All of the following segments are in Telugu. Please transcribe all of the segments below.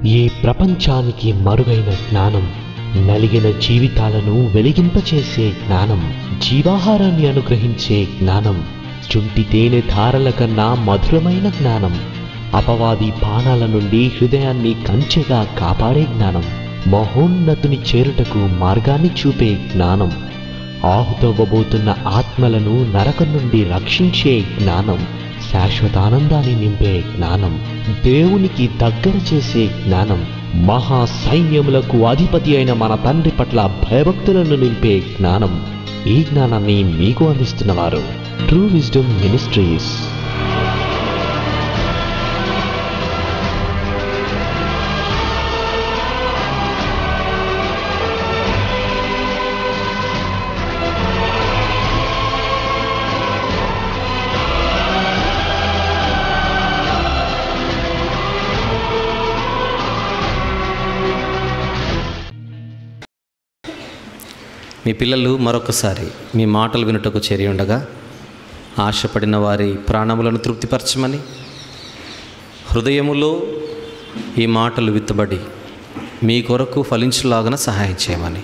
ఈ ప్రపంచానికి మరుగైన జ్ఞానం, నలిగిన జీవితాలను వెలిగింపచేసే జ్ఞానం, జీవాహారాన్ని అనుగ్రహించే జ్ఞానం, చుంటి తేనె ధారల కన్నా మధురమైన జ్ఞానం, అపవాది బాణాల నుండి హృదయాన్ని కంచెగా కాపాడే జ్ఞానం, మహోన్నతుని చేరుటకు మార్గాన్ని చూపే జ్ఞానం, ఆహుతవ్వబోతున్న ఆత్మలను నరకం నుండి రక్షించే జ్ఞానం, శాశ్వతానందాన్ని నింపే జ్ఞానం, దేవునికి దగ్గర చేసే జ్ఞానం, మహా సైన్యములకు అధిపతి అయిన మన తండ్రి పట్ల భయభక్తులను నింపే జ్ఞానం. ఈ జ్ఞానాన్ని మీకు అందిస్తున్నవారు ట్రూ విజ్డమ్ మినిస్ట్రీస్. మీ పిల్లలు మరొకసారి మీ మాటలు వినుటకు చేరి ఉండగా ఆశపడిన వారి ప్రాణములను తృప్తిపరచమని, హృదయములో ఈ మాటలు విత్తబడి మీ కొరకు ఫలించులాగన సహాయం చేయమని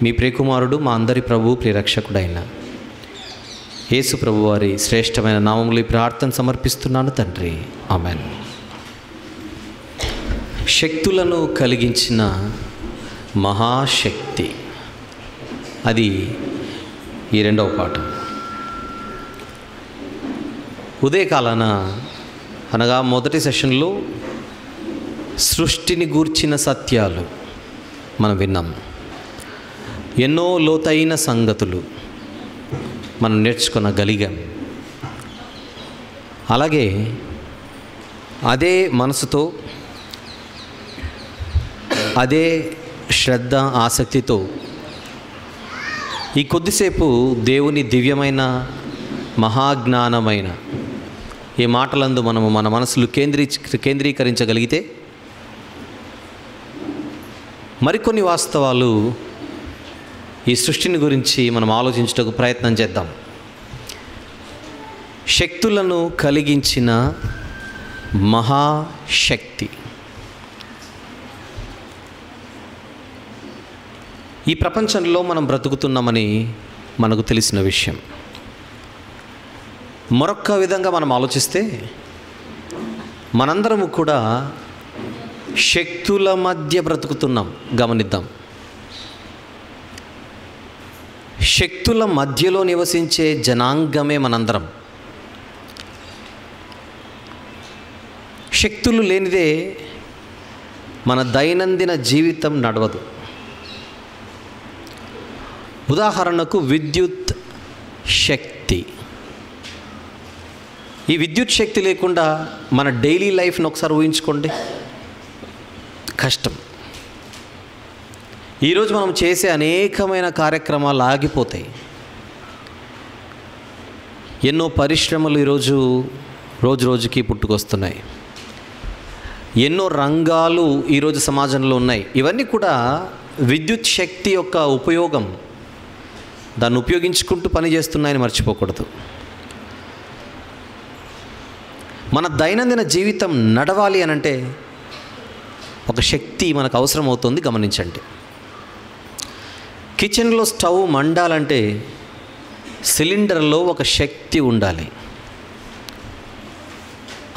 మీ ప్రియకుమారుడు, మా అందరి ప్రభు ప్రియరక్షకుడైన యేసు ప్రభు వారి శ్రేష్టమైన నామములో ఈ ప్రార్థన సమర్పిస్తున్నాను తండ్రి. ఆమెన్. శక్తులను కలిగించిన మహాశక్తి, అది ఈ రెండవ పాఠం. ఉదయకాలాన అనగా మొదటి సెషన్లో సృష్టిని గూర్చిన సత్యాలు మనం విన్నాం. ఎన్నో లోతైన సంగతులు మనం నేర్చుకోగలిగాం. అలాగే అదే మనసుతో, అదే శ్రద్ధ ఆసక్తితో ఈ కొద్దిసేపు దేవుని దివ్యమైన మహాజ్ఞానమైన ఈ మాటలందు మనము మన మనసులు కేంద్రీకరించగలిగితే మరికొన్ని వాస్తవాలు ఈ సృష్టిని గురించి మనం ఆలోచించడానికి ప్రయత్నం చేద్దాం. శక్తులను కలిగించిన మహాశక్తి. ఈ ప్రపంచంలో మనం బ్రతుకుతున్నామని మనకు తెలిసిన విషయం. మరొక విధంగా మనం ఆలోచిస్తే మనందరము కూడా శక్తుల మధ్య బ్రతుకుతున్నాం. గమనిద్దాం. శక్తుల మధ్యలో నివసించే జనాంగమే మనందరం. శక్తులు లేనిదే మన దైనందిన జీవితం నడవదు. ఉదాహరణకు విద్యుత్ శక్తి. ఈ విద్యుత్ శక్తి లేకుండా మన డైలీ లైఫ్ను ఒకసారి ఊహించుకోండి, కష్టం. ఈరోజు మనం చేసే అనేకమైన కార్యక్రమాలు ఆగిపోతాయి. ఎన్నో పరిశ్రమలు ఈరోజు రోజుకి పుట్టుకొస్తున్నాయి. ఎన్నో రంగాలు ఈరోజు సమాజంలో ఉన్నాయి. ఇవన్నీ కూడా విద్యుత్ శక్తి యొక్క ఉపయోగం. దాన్ని ఉపయోగించుకుంటూ పనిచేస్తున్నాయని మర్చిపోకూడదు. మన దైనందిన జీవితం నడవాలి అనంటే ఒక శక్తి మనకు అవసరం అవుతుంది. గమనించండి. కిచెన్లో స్టవ్ మండాలంటే సిలిండర్లో ఒక శక్తి ఉండాలి.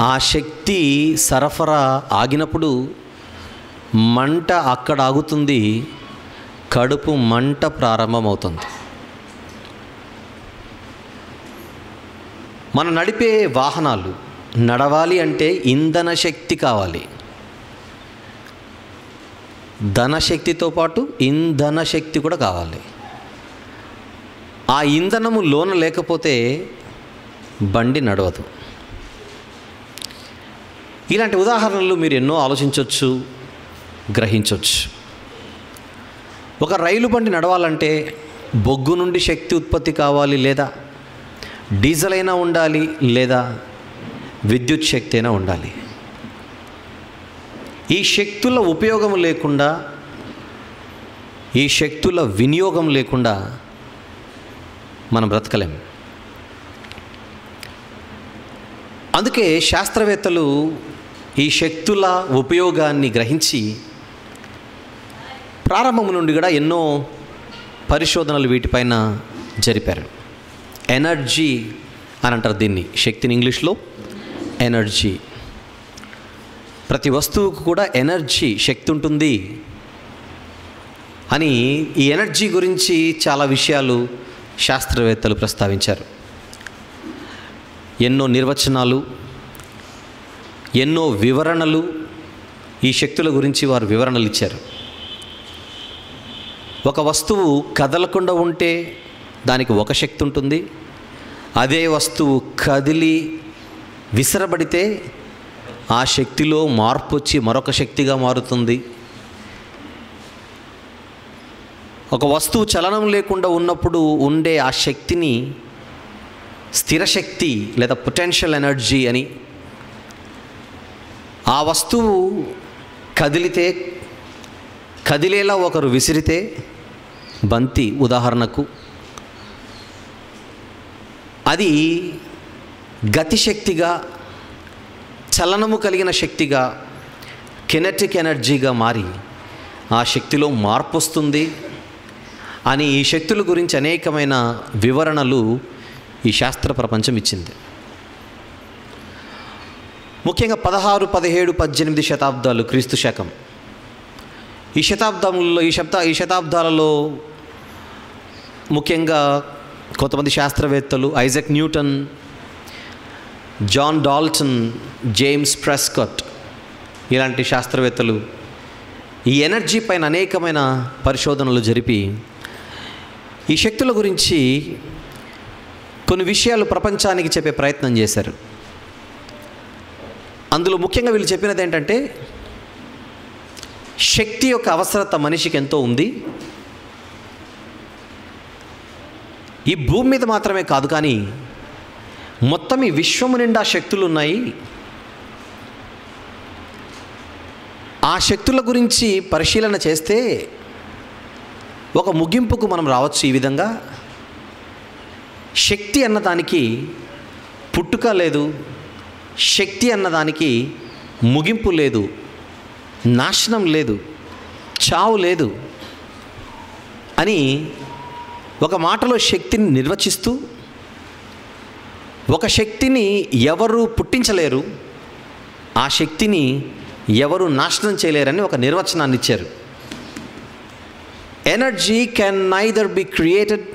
ఆ శక్తి సరఫరా ఆగినప్పుడు మంట అక్కడ ఆగుతుంది, కడుపు మంట ప్రారంభమవుతుంది. మనం నడిపే వాహనాలు నడవాలి అంటే ఇంధన శక్తి కావాలి. ధనశక్తితో పాటు ఇంధన శక్తి కూడా కావాలి. ఆ ఇంధనము లోన లేకపోతే బండి నడవదు. ఇలాంటి ఉదాహరణలు మీరు ఎన్నో ఆలోచించవచ్చు, గ్రహించవచ్చు. ఒక రైలు బండి నడవాలంటే బొగ్గు నుండి శక్తి ఉత్పత్తి కావాలి, లేదా డీజిల్ అయినా ఉండాలి, లేదా విద్యుత్ శక్తి అయినా ఉండాలి. ఈ శక్తుల ఉపయోగం లేకుండా, ఈ శక్తుల వినియోగం లేకుండా మనం బ్రతకలేం. అందుకే శాస్త్రవేత్తలు ఈ శక్తుల ఉపయోగాన్ని గ్రహించి ప్రారంభం నుండి కూడా ఎన్నో పరిశోధనలు వీటిపైన జరిపారు. ఎనర్జీ అని అంటారు దీన్ని, శక్తిని ఇంగ్లీష్లో ఎనర్జీ. ప్రతి వస్తువుకు కూడా ఎనర్జీ, శక్తి ఉంటుంది అని ఈ ఎనర్జీ గురించి చాలా విషయాలు శాస్త్రవేత్తలు ప్రస్తావించారు. ఎన్నో నిర్వచనాలు, ఎన్నో వివరణలు ఈ శక్తుల గురించి వారు వివరణలు ఇచ్చారు. ఒక వస్తువు కదలకుండా ఉంటే దానికి ఒక శక్తి ఉంటుంది, అదే వస్తువు కదిలి విసరబడితే ఆ శక్తిలో మార్పు వచ్చి మరొక శక్తిగా మారుతుంది. ఒక వస్తువు చలనం లేకుండా ఉన్నప్పుడు ఉండే ఆ శక్తిని స్థిర శక్తి లేదా పొటెన్షియల్ ఎనర్జీ అని, ఆ వస్తువు కదిలితే, కదిలేలా ఒకరు విసిరితే, బంతి ఉదాహరణకు, అది గతిశక్తిగా, చలనము కలిగిన శక్తిగా, కినెటిక్ ఎనర్జీగా మారి ఆ శక్తిలో మార్పు వస్తుంది అని ఈ శక్తుల గురించి అనేకమైన వివరణలు ఈ శాస్త్ర ప్రపంచం ఇచ్చింది. ముఖ్యంగా 16, 17, 18 శతాబ్దాలు క్రీస్తు శకం, ఈ శతాబ్దాలలో ముఖ్యంగా కొంతమంది శాస్త్రవేత్తలు, Isaac Newton, John Dalton, James Prescott ఇలాంటి శాస్త్రవేత్తలు ఈ ఎనర్జీ పైన అనేకమైన పరిశోధనలు జరిపి ఈ శక్తుల గురించి కొన్ని విషయాలు ప్రపంచానికి చెప్పే ప్రయత్నం చేశారు. అందులో ముఖ్యంగా వీళ్ళు చెప్పినది ఏంటంటే, శక్తి యొక్క అవసరత మనిషికి ఎంతో ఉంది. ఈ భూమి మీద మాత్రమే కాదు, కానీ మొత్తం ఈ విశ్వము నిండా శక్తులు ఉన్నాయి. ఆ శక్తుల గురించి పరిశీలన చేస్తే ఒక ముగింపుకు మనం రావచ్చు. ఈ విధంగా శక్తి అన్నదానికి పుట్టుక లేదు, శక్తి అన్నదానికి ముగింపు లేదు, నాశనం లేదు, చావు లేదు అని ఒక మాటలో శక్తిని నిర్వచిస్తూ, ఒక శక్తిని ఎవరు పుట్టించలేరు, ఆ శక్తిని ఎవరు నాశనం చేయలేరని ఒక నిర్వచనాన్ని ఇచ్చారు. Energy can neither be created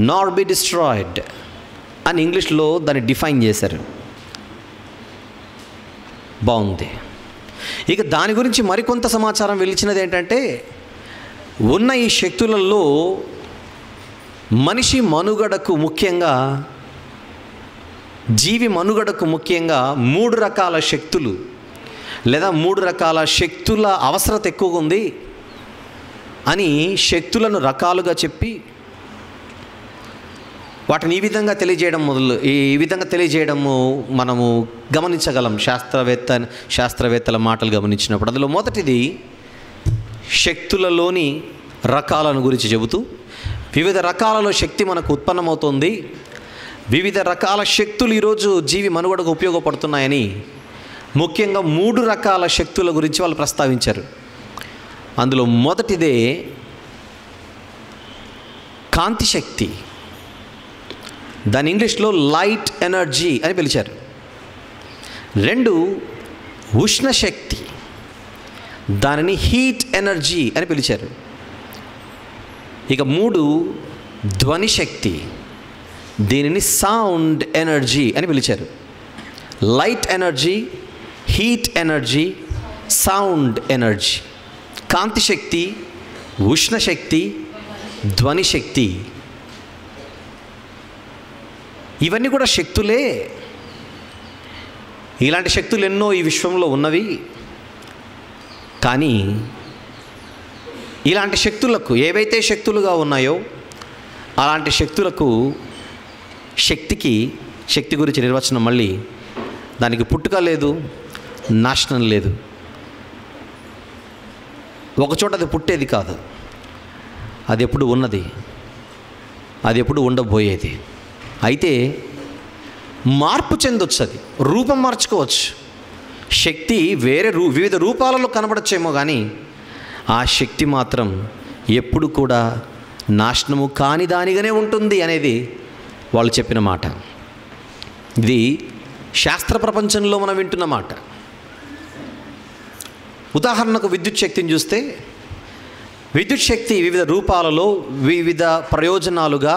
Nar be destroyed అని ఇంగ్లీష్లో దాన్ని డిఫైన్ చేశారు. బాగుంది. ఇక దాని గురించి మరికొంత సమాచారం వెలిచినది ఏంటంటే, ఉన్న ఈ శక్తులలో మనిషి మనుగడకు ముఖ్యంగా, జీవి మనుగడకు ముఖ్యంగా 3 రకాల శక్తులు లేదా 3 రకాల శక్తుల అవసరత ఎక్కువగా ఉంది అని శక్తులను రకాలుగా చెప్పి వాటిని ఈ విధంగా తెలియజేయడము మనము గమనించగలం శాస్త్రవేత్తల మాటలు గమనించినప్పుడు. అందులో మొదటిది శక్తులలోని రకాలను గురించి చెబుతూ, వివిధ రకాలలో శక్తి మనకు ఉత్పన్నమవుతుంది, వివిధ రకాల శక్తులు ఈరోజు జీవి మనుగడకు ఉపయోగపడుతున్నాయని ముఖ్యంగా 3 రకాల శక్తుల గురించి వాళ్ళు ప్రస్తావించారు. అందులో మొదటిదే కాంతి శక్తి, దాని ఇంగ్లీష్లో లైట్ ఎనర్జీ అని పిలిచారు. 2 ఉష్ణ శక్తి, దానిని హీట్ ఎనర్జీ అని పిలిచారు. ఇక 3 ధ్వని శక్తి, దీనిని సౌండ్ ఎనర్జీ అని పిలిచారు. Light energy, heat energy, sound energy. కాంతి శక్తి, ఉష్ణ శక్తి, ధ్వని శక్తి, ఇవన్నీ కూడా శక్తులే. ఇలాంటి శక్తులు ఎన్నో ఈ విశ్వంలో ఉన్నవి. కానీ ఇలాంటి శక్తులకు, ఏవైతే శక్తులుగా ఉన్నాయో అలాంటి శక్తులకు, శక్తి గురించి నిర్వచనం మళ్ళీ, దానికి పుట్టుక లేదు, నాశనం లేదు. ఒకచోట అది పుట్టేది కాదు, అది ఎప్పుడు ఉన్నది, అది ఎప్పుడు ఉండబోయేది. అయితే మార్పు చెందొచ్చు, అది రూపం మార్చుకోవచ్చు. శక్తి వేరే వివిధ రూపాలలో కనబడచ్చేమో కానీ ఆ శక్తి మాత్రం ఎప్పుడు కూడా నాశనము కాని దానిగానే ఉంటుంది అనేది వాళ్ళు చెప్పిన మాట. ఇది శాస్త్ర ప్రపంచంలో మనం వింటున్న మాట. ఉదాహరణకు విద్యుత్ శక్తిని చూస్తే, విద్యుత్ శక్తి వివిధ రూపాలలో వివిధ ప్రయోజనాలుగా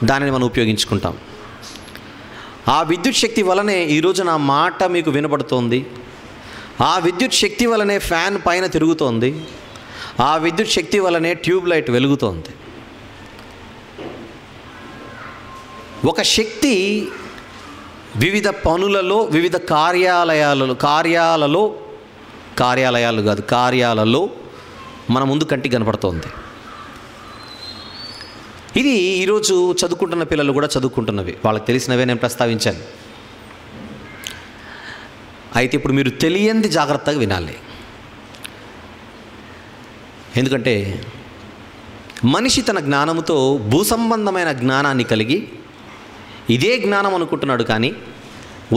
దానిని మనం ఉపయోగించుకుంటాం. ఆ విద్యుత్ శక్తి వలనే ఈరోజు నా మాట మీకు వినబడుతోంది. ఆ విద్యుత్ శక్తి వలనే ఫ్యాన్ పైన తిరుగుతోంది. ఆ విద్యుత్ శక్తి వలనే ట్యూబ్ లైట్ వెలుగుతోంది. ఒక శక్తి వివిధ పనులలో, వివిధ కార్యాలలో మన ముందు కంటికి కనపడుతోంది. ఇది ఈరోజు చదువుకుంటున్న పిల్లలు కూడా చదువుకుంటున్నవి, వాళ్ళకి తెలిసినవే నేను ప్రస్తావించాను. అయితే ఇప్పుడు మీరు తెలియంది జాగ్రత్తగా వినాలి. ఎందుకంటే మనిషి తన జ్ఞానముతో భూసంబంధమైన జ్ఞానాన్ని కలిగి ఇదే జ్ఞానం అనుకుంటున్నాడు. కానీ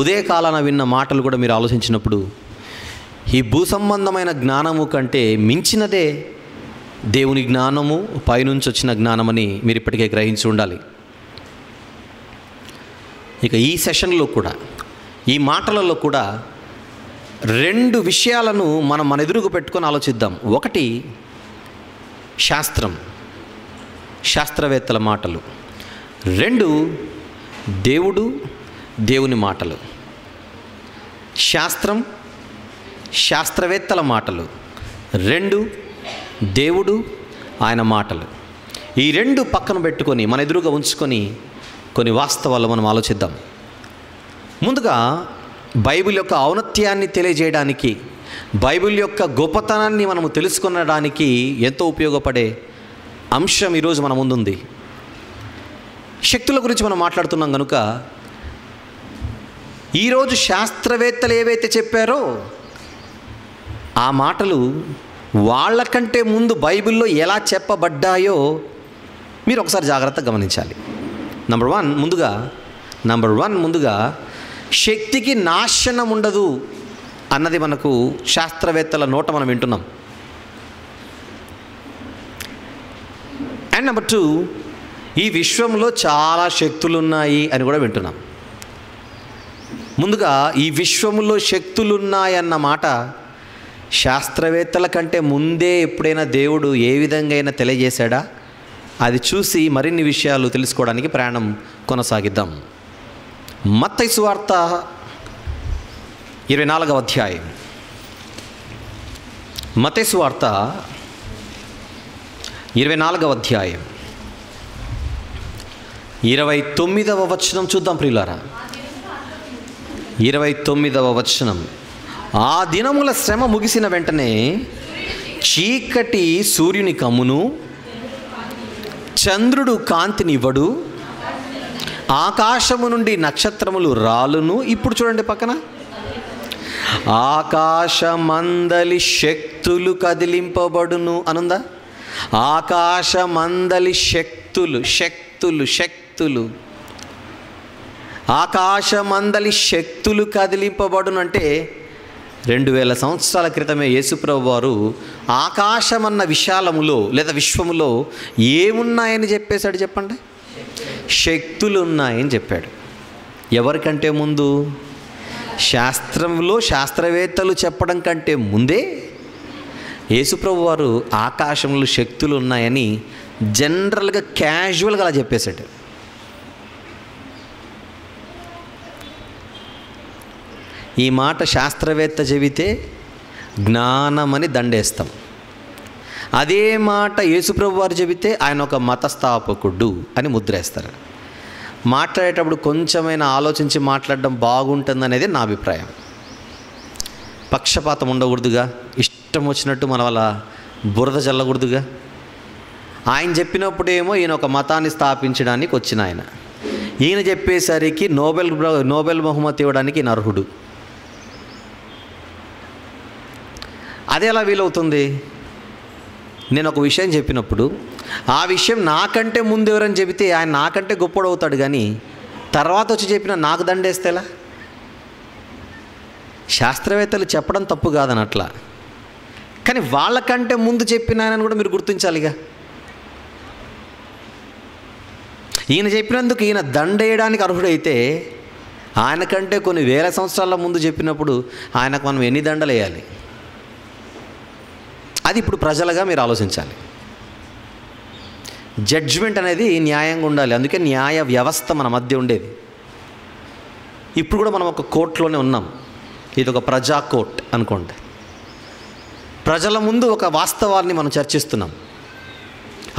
ఉదయకాలాన విన్న మాటలు కూడా మీరు ఆలోచించినప్పుడు ఈ భూసంబంధమైన జ్ఞానము కంటే మించినదే దేవుని జ్ఞానము, పైనుంచి వచ్చిన జ్ఞానమని మీరు ఇప్పటికే గ్రహించి ఉండాలి. ఇక ఈ సెషన్లో కూడా, ఈ మాటలలో కూడా 2 విషయాలను మనం మన ఎదురుగా పెట్టుకొని ఆలోచిద్దాం. ఒకటి శాస్త్రవేత్తల మాటలు. 2 దేవుని మాటలు. శాస్త్రవేత్తల మాటలు. 2 దేవుడు, ఆయన మాటలు. ఈ 2 పక్కన పెట్టుకొని మన ఎదురుగా ఉంచుకొని కొన్ని వాస్తవాలు మనం ఆలోచిద్దాం. ముందుగా బైబిల్ యొక్క ఔన్నత్యాన్ని తెలియజేయడానికి, బైబిల్ యొక్క గొప్పతనాన్ని మనము తెలుసుకొనడానికి ఎంతో ఉపయోగపడే అంశం ఈరోజు మన ముందుంది. శక్తుల గురించి మనం మాట్లాడుతున్నాం కనుక ఈరోజు శాస్త్రవేత్తలు ఏవైతే చెప్పారో ఆ మాటలు వాళ్ళకంటే ముందు బైబిల్లో ఎలా చెప్పబడ్డాయో మీరు ఒకసారి జాగ్రత్తగా గమనించాలి. నంబర్ 1 ముందుగా శక్తికి నాశనం ఉండదు అన్నది మనకు శాస్త్రవేత్తల నోట మనం వింటున్నాం. అండ్ నంబర్ 2, ఈ విశ్వంలో చాలా శక్తులు ఉన్నాయి అని కూడా వింటున్నాం. ముందుగా ఈ విశ్వంలో శక్తులున్నాయన్న మాట శాస్త్రవేత్తల కంటే ముందే ఎప్పుడైనా దేవుడు ఏ విధంగా అయినా తెలియజేశాడా? అది చూసి మరిన్ని విషయాలు తెలుసుకోవడానికి ప్రయాణం కొనసాగిద్దాం. మత్తయి సువార్త 24వ అధ్యాయం. మత్తయి సువార్త 24వ అధ్యాయం 29వ వచనం చూద్దాం ప్రియులారా. 29వ వచనం. ఆ దినముల శ్రమ ముగిసిన వెంటనే చీకటి సూర్యుని కమ్మును, చంద్రుడు కాంతినివ్వడు, ఆకాశము నుండి నక్షత్రములు రాలును. ఇప్పుడు చూడండి పక్కన, ఆకాశమందలి శక్తులు కదిలింపబడును అనుందా? ఆకాశమందలి శక్తులు ఆకాశమందలి శక్తులు కదిలింపబడును అంటే 2000 సంవత్సరాల క్రితమే యేసుప్రభు వారు ఆకాశమన్న విశాలములో లేదా విశ్వములో ఏమున్నాయని చెప్పేశాడు చెప్పండి? శక్తులు ఉన్నాయని చెప్పాడు. ఎవరికంటే ముందు? శాస్త్రవేత్తలు చెప్పడం కంటే ముందే యేసుప్రభు వారు ఆకాశంలో శక్తులు ఉన్నాయని జనరల్గా క్యాజువల్గా అలా చెప్పేశాడు. ఈ మాట శాస్త్రవేత్త చెబితే జ్ఞానమని దండేస్తాం. అదే మాట యేసుప్రభు వారు చెబితే ఆయన ఒక మతస్థాపకుడు అని ముద్రేస్తారు. మాట్లాడేటప్పుడు కొంచెమైనా ఆలోచించి మాట్లాడడం బాగుంటుందనేది నా అభిప్రాయం. పక్షపాతం ఉండకూడదుగా, ఇష్టం వచ్చినట్టు మన వల్ల బురద చల్లకూడదుగా. ఆయన చెప్పినప్పుడేమో ఈయన ఒక మతాన్ని స్థాపించడానికి వచ్చిన ఆయన, ఈయన చెప్పేసరికి నోబెల్ బహుమతి ఇవ్వడానికి ఈయన అర్హుడు. అది ఎలా వీలవుతుంది? నేను ఒక విషయం చెప్పినప్పుడు ఆ విషయం నాకంటే ముందు ఎవరని చెబితే ఆయన నాకంటే గొప్పడు అవుతాడు, కానీ తర్వాత వచ్చి చెప్పిన నాకు దండేస్తేలా? శాస్త్రవేత్తలు చెప్పడం తప్పు కాదని అట్లా, కానీ వాళ్ళకంటే ముందు చెప్పిన ఆయనను కూడా మీరు గుర్తించాలిగా. ఈయన చెప్పినందుకు ఈయన దండేయడానికి అర్హుడైతే ఆయనకంటే కొన్ని వేల సంవత్సరాల ముందు చెప్పినప్పుడు ఆయనకు మనం ఎన్ని దండలు వేయాలి? అది ఇప్పుడు ప్రజలుగా మీరు ఆలోచించాలి. జడ్జిమెంట్ అనేది న్యాయంగా ఉండాలి. అందుకే న్యాయ వ్యవస్థ మన మధ్య ఉండేది. ఇప్పుడు కూడా మనం ఒక కోర్టులోనే ఉన్నాం. ఇది ఒక ప్రజా కోర్ట్ అనుకోండి. ప్రజల ముందు ఒక వాస్తవాన్ని మనం చర్చిస్తున్నాం.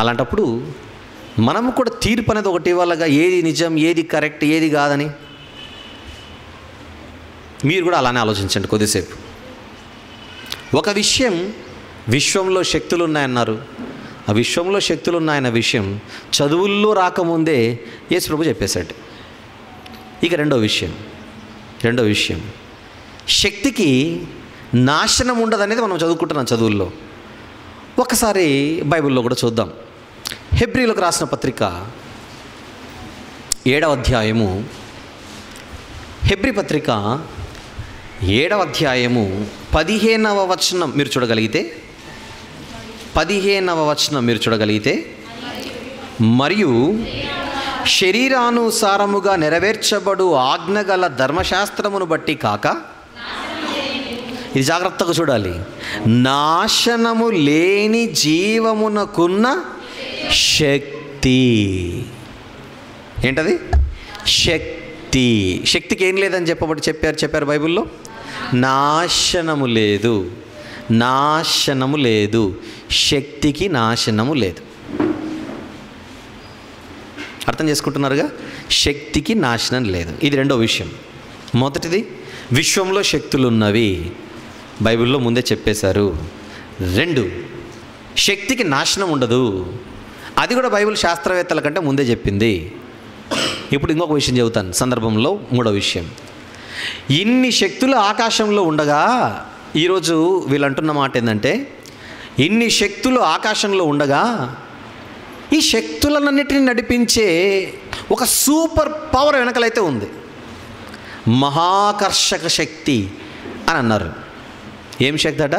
అలాంటప్పుడు మనము కూడా తీర్పు అనేది ఒకటి ఇవ్వాలిగా, ఏది నిజం, ఏది కరెక్ట్, ఏది కాదని. మీరు కూడా అలానే ఆలోచించండి కొద్దిసేపు. ఒక విషయం, విశ్వంలో శక్తులు ఉన్నాయన్నారు. ఆ విశ్వంలో శక్తులు ఉన్నాయన్న విషయం చదువుల్లో రాకముందే యేసు ప్రభు చెప్పేశాడు. ఇక రెండో విషయం శక్తికి నాశనం ఉండదనేది మనం చదువుకుంటున్నాం చదువుల్లో. ఒకసారి బైబిల్లో కూడా చూద్దాం. హెబ్రీలకు రాసిన పత్రిక 7వ అధ్యాయము, హెబ్రీ పత్రిక 7వ అధ్యాయము 15వ వచనం మీరు చూడగలిగితే, 15వ వచనం మీరు చూడగలిగితే, మరియు శరీరానుసారముగా నెరవేర్చబడు ఆజ్ఞగల ధర్మశాస్త్రమును బట్టి కాక, ఇది జాగ్రత్తగా చూడాలి, నాశనము లేని జీవమునకున్న శక్తి. ఏంటది? శక్తికి ఏం లేదని చెప్పారు బైబిల్లో. నాశనము లేదు. శక్తికి నాశనము లేదు. అర్థం చేసుకుంటున్నారుగా? శక్తికి నాశనం లేదు. ఇది రెండో విషయం. మొదటిది, విశ్వంలో శక్తులు ఉన్నవి, బైబిల్లో ముందే చెప్పేశారు. 2, శక్తికి నాశనం ఉండదు, అది కూడా బైబిల్ శాస్త్రవేత్తల కంటే ముందే చెప్పింది. ఇప్పుడు ఇంకొక విషయం చెబుతాను సందర్భంలో. మూడో విషయం, ఇన్ని శక్తులు ఆకాశంలో ఉండగా, ఈరోజు వీళ్ళు అంటున్న మాట ఏంటంటే, ఇన్ని శక్తులు ఆకాశంలో ఉండగా ఈ శక్తులన్నిటిని నడిపించే ఒక సూపర్ పవర్ వెనకలైతే ఉంది, మహాకర్షక శక్తి అని అన్నారు. ఏం శక్తి అట?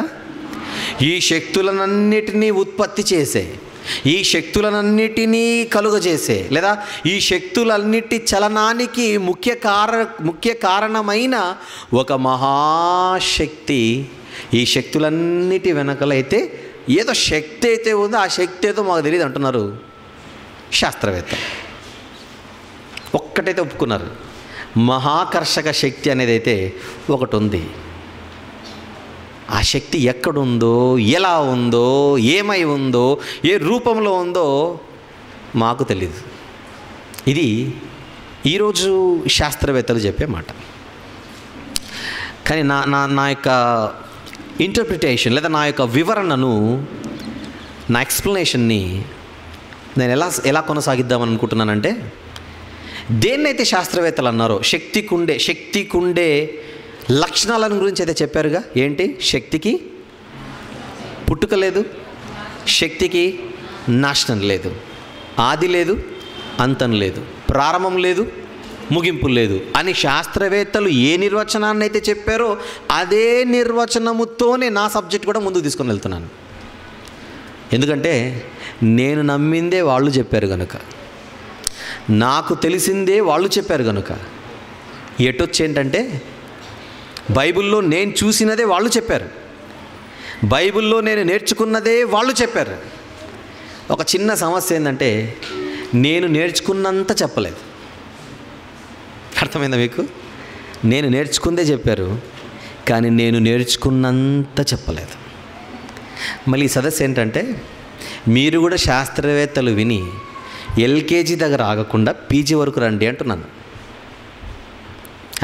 ఈ శక్తులనన్నిటినీ ఉత్పత్తి చేసే, ఈ శక్తులనన్నిటినీ కలుగజేసే, లేదా ఈ శక్తులన్నిటి చలనానికి ముఖ్య కారణమైన ఒక మహాశక్తి. ఈ శక్తులన్నిటి వెనకలైతే ఏదో శక్తి అయితే ఉందో, ఆ శక్తి ఏదో మాకు తెలియదు అంటున్నారు శాస్త్రవేత్త. ఒక్కటైతే ఒప్పుకున్నారు, మహాకర్షక శక్తి అనేది అయితే ఒకటి ఉంది. ఆ శక్తి ఎక్కడుందో, ఎలా ఉందో, ఏమై ఉందో, ఏ రూపంలో ఉందో మాకు తెలీదు. ఇది ఈరోజు శాస్త్రవేత్తలు చెప్పే మాట. కానీ నా యొక్క ఇంటర్ప్రిటేషన్, లేదా నా యొక్క వివరణను, నా ఎక్స్ప్లెనేషన్ని నేను ఎలా కొనసాగిద్దామని అనుకుంటున్నానంటే, దేన్నైతే శాస్త్రవేత్తలు అన్నారో శక్తికుండే లక్షణాలను గురించి అయితే చెప్పారుగా. ఏంటి? శక్తికి పుట్టుక లేదు, శక్తికి నాశనం లేదు, ఆది లేదు, అంతం లేదు, ప్రారంభం లేదు, ముగింపు లేదు అని శాస్త్రవేత్తలు ఏ నిర్వచనాన్ని అయితే చెప్పారో అదే నిర్వచనముతోనే నా సబ్జెక్ట్ కూడా ముందుకు తీసుకొని వెళ్తున్నాను. ఎందుకంటే నేను నమ్మిందే వాళ్ళు చెప్పారు కనుక, నాకు తెలిసిందే వాళ్ళు చెప్పారు కనుక, ఎటొచ్చేంటంటే బైబిల్లో నేను చూసినదే వాళ్ళు చెప్పారు, బైబిల్లో నేను నేర్చుకున్నదే వాళ్ళు చెప్పారు. ఒక చిన్న సమస్య ఏంటంటే, నేను నేర్చుకున్నంత చెప్పలేదు. అర్థమైందా మీకు? నేను నేర్చుకుందే చెప్పారు, కానీ నేను నేర్చుకున్నంత చెప్పలేదు. మళ్ళీ ఈ సదస్సు ఏంటంటే, మీరు కూడా శాస్త్రవేత్తలు విని ఎల్కేజీ దగ్గర ఆగకుండా పీజీ వరకు రండి అంటున్నాను.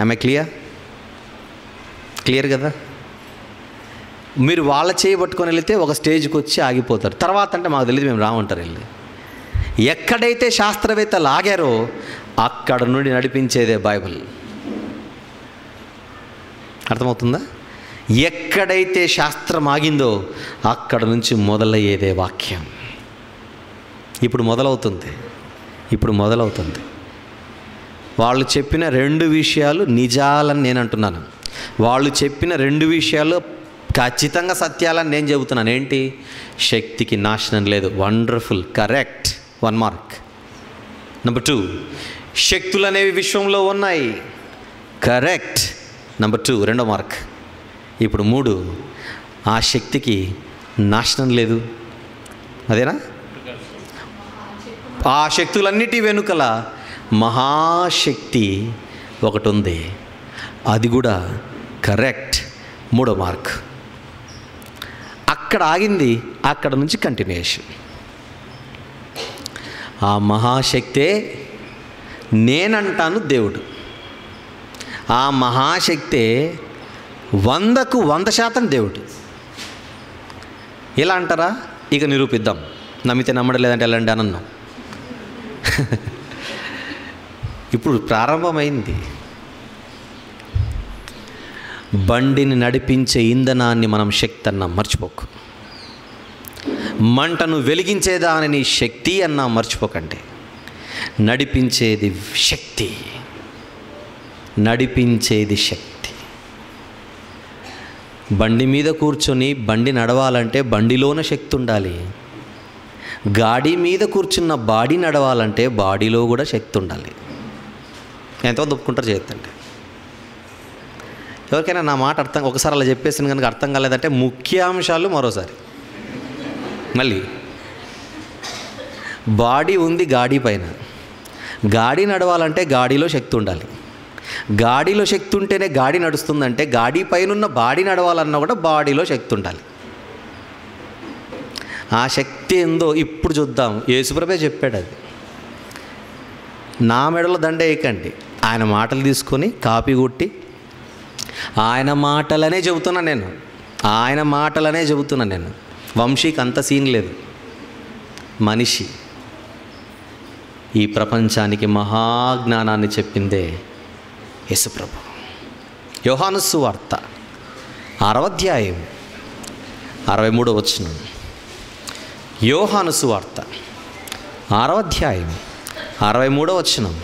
ఆమె క్లియర్ కదా? మీరు వాళ్ళ చేయబట్టుకొని వెళితే ఒక స్టేజ్కి వచ్చి ఆగిపోతారు. తర్వాత అంటే మాకు తెలియదు, మేము రామంటారు. వెళ్ళి ఎక్కడైతే శాస్త్రవేత్తలు ఆగారో అక్కడ నుండి నడిపించేదే బైబిల్. అర్థమవుతుందా? ఎక్కడైతే శాస్త్రం ఆగిందో అక్కడ నుంచి మొదలయ్యేదే వాక్యం. ఇప్పుడు మొదలవుతుంది. వాళ్ళు చెప్పిన 2 విషయాలు నిజాలని నేను అంటున్నాను. వాళ్ళు చెప్పిన 2 విషయాలు ఖచ్చితంగా సత్యాలని నేను చెబుతున్నాను. ఏంటి? శక్తికి నాశనం లేదు. Wonderful, correct, 1 mark. నెంబర్ 2, శక్తులు అనేవి విశ్వంలో ఉన్నాయి. కరెక్ట్, నెంబర్ 2, 2వ మార్క్. ఇప్పుడు 3, ఆ శక్తికి నాశనం లేదు. అదేనా? ఆ శక్తులన్నిటి వెనుకల మహాశక్తి ఒకటి ఉంది. అది కూడా కరెక్ట్, 3వ మార్క్. అక్కడ ఆగింది, అక్కడ నుంచి కంటిన్యూషన్. ఆ మహాశక్తే నేనంటాను దేవుడు. ఆ మహాశక్తే 100కు 100% దేవుడు. ఇలా అంటారా? ఇక నిరూపిద్దాం. నమ్మితే నమ్మడం, లేదంటే వెళ్ళండి అని అన్నాం. ఇప్పుడు ప్రారంభమైంది. బండిని నడిపించే ఇంధనాన్ని మనం శక్తి అన్నాం, మర్చిపోకు. మంటను వెలిగించేదానిని శక్తి అన్నాం, మర్చిపోకండి. నడిపించేది శక్తి, నడిపించేది శక్తి. బండి మీద కూర్చొని బండి నడవాలంటే బండిలోన శక్తి ఉండాలి. గాడి మీద కూర్చున్న బాడీ నడవాలంటే బాడీలో కూడా శక్తి ఉండాలి. ఎంతమంది ఒప్పుకుంటారు? చేద్దండి. ఎవరికైనా నా మాట అర్థం, ఒకసారి అలా చెప్పేసిన కనుక అర్థం కాలేదంటే ముఖ్యాంశాలు మరోసారి. మళ్ళీ బాడీ ఉంది గాడి పైన. గాడి నడవాలంటే గాడిలో శక్తి ఉండాలి. గాడిలో శక్తి ఉంటేనే గాడి నడుస్తుందంటే గాడి పైన ఉన్న బాడీ నడవాలన్నా కూడా బాడీలో శక్తి ఉండాలి. ఆ శక్తి ఏందో ఇప్పుడు చూద్దాం. యేసుప్రభే చెప్పాడు. అది నా మెడలో దండ వేయకండి. ఆయన మాటలు తీసుకొని కాపీ కొట్టి ఆయన మాటలనే చెబుతున్నా నేను. ఆయన మాటలనే చెబుతున్నా నేను. వంశీకి అంత సీన్ లేదు. మనిషి ఈ ప్రపంచానికి మహాజ్ఞానాన్ని చెప్పిందే యేసుప్రభు. యోహాను సువార్త 6వ అధ్యాయం 63వ వచనం. యోహాను సువార్త 6వ అధ్యాయం 63వ వచనం.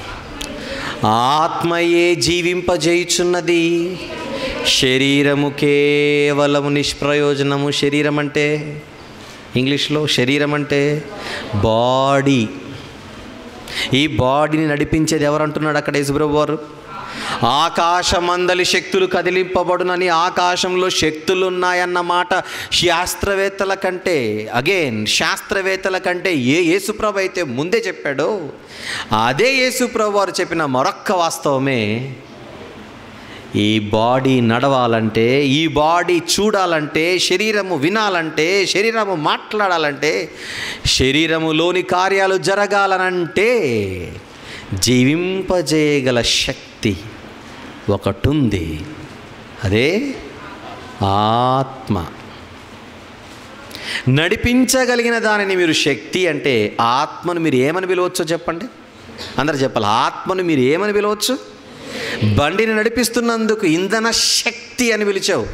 ఆత్మయే జీవింపజేయుచున్నది, శరీరము కేవలము నిష్ప్రయోజనము. శరీరం అంటే ఇంగ్లీష్లో శరీరం అంటే బాడీ. ఈ బాడీని నడిపించేది ఎవరంటున్నాడు అక్కడ యేసుప్రభు వారు? ఆకాశమందలి శక్తులు కదిలింపబడునని. ఆకాశంలో శక్తులు ఉన్నాయన్నమాట శాస్త్రవేత్తల కంటే, శాస్త్రవేత్తల కంటే యేసుప్రభు అయితే ముందే చెప్పాడో అదే యేసుప్రభు వారు చెప్పిన మరొక్క వాస్తవమే. ఈ బాడీ నడవాలంటే, ఈ బాడీ చూడాలంటే, శరీరము వినాలంటే, శరీరము మాట్లాడాలంటే, శరీరములోని కార్యాలు జరగాలనంటే జీవింపజేయగల శక్తి ఒకటి ఉంది. అదే ఆత్మ. నడిపించగలిగిన దానిని మీరు శక్తి అంటే, ఆత్మను మీరు ఏమని పిలవచ్చో చెప్పండి. అందరు చెప్పాలి. ఆత్మను మీరు ఏమని పిలవచ్చు? బండిని నడిపిస్తున్నందుకు ఇంధన శక్తి అని పిలిచావు.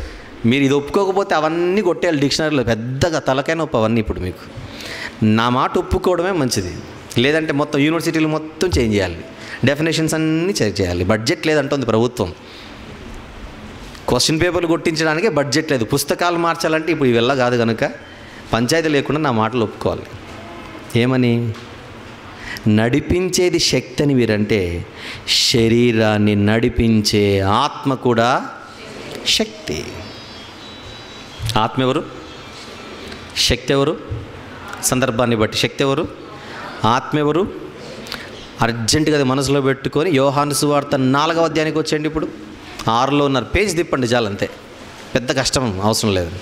మీరు ఇది ఒప్పుకోకపోతే అవన్నీ కొట్టేయాలి డిక్షనరీలో. పెద్దగా తలకాయ నొప్పి అవన్నీ. ఇప్పుడు మీకు నా మాట ఒప్పుకోవడమే మంచిది. లేదంటే మొత్తం యూనివర్సిటీలు మొత్తం చేంజ్ చేయాలి. డెఫినేషన్స్ అన్నీ చేంజ్ చేయాలి. బడ్జెట్ లేదంటుంది ప్రభుత్వం. క్వశ్చన్ పేపర్లు కొట్టించడానికే బడ్జెట్ లేదు. పుస్తకాలు మార్చాలంటే ఇప్పుడు ఇవెల్లా కాదు కనుక పంచాయతీ లేకుండా నా మాటలు ఒప్పుకోవాలి. ఏమని? నడిపించేది శక్తి అని మీరంటే, శరీరాన్ని నడిపించే ఆత్మ కూడా శక్తి. ఆత్మ ఎవరు? శక్తి ఎవరు? సందర్భాన్ని బట్టి శక్తి ఎవరు? ఆత్మ ఎవరు? అర్జెంటుగా అది మనసులో పెట్టుకొని యోహాను సువార్త 4వ అధ్యాయానికి వచ్చేయండి. ఇప్పుడు 6లో ఉన్నారు. పేజ్ తిప్పండి చాలు, అంతే. పెద్ద కష్టం అవసరం లేదు.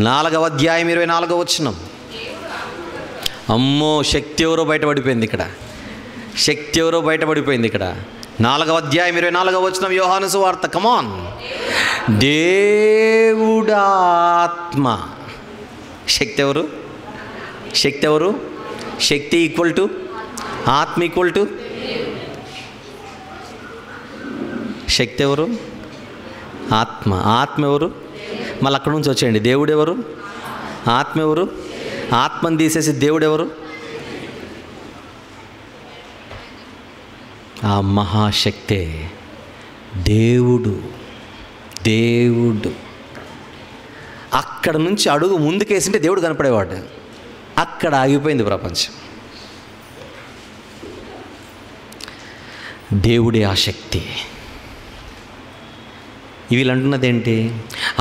4వ అధ్యాయం 24వ వచనం. అమ్మో, శక్తి ఎవరో బయటపడిపోయింది ఇక్కడ. శక్తి ఎవరో బయటపడిపోయింది ఇక్కడ. 4వ అధ్యాయం 24వ వచనం యోహాను సువార్త. కమాన్. దేవుడాత్మ. శక్తి ఎవరు? శక్తి ఎవరు? శక్తి ఈక్వల్ టు ఆత్మ ఈక్వల్ టు శక్తి ఎవరు? ఆత్మ. ఆత్మ ఎవరు? మళ్ళీ అక్కడి నుంచి వచ్చేయండి. దేవుడు ఎవరు? ఆత్మ ఎవరు? ఆత్మను తీసేసి దేవుడు ఎవరు? ఆ మహాశక్తే దేవుడు. దేవుడు. అక్కడ నుంచి అడుగు ముందుకేసింటే దేవుడు కనపడేవాడు. అక్కడ ఆగిపోయింది ప్రపంచం. దేవుడే ఆ శక్తి. వీళ్ళు అంటున్నది ఏంటి?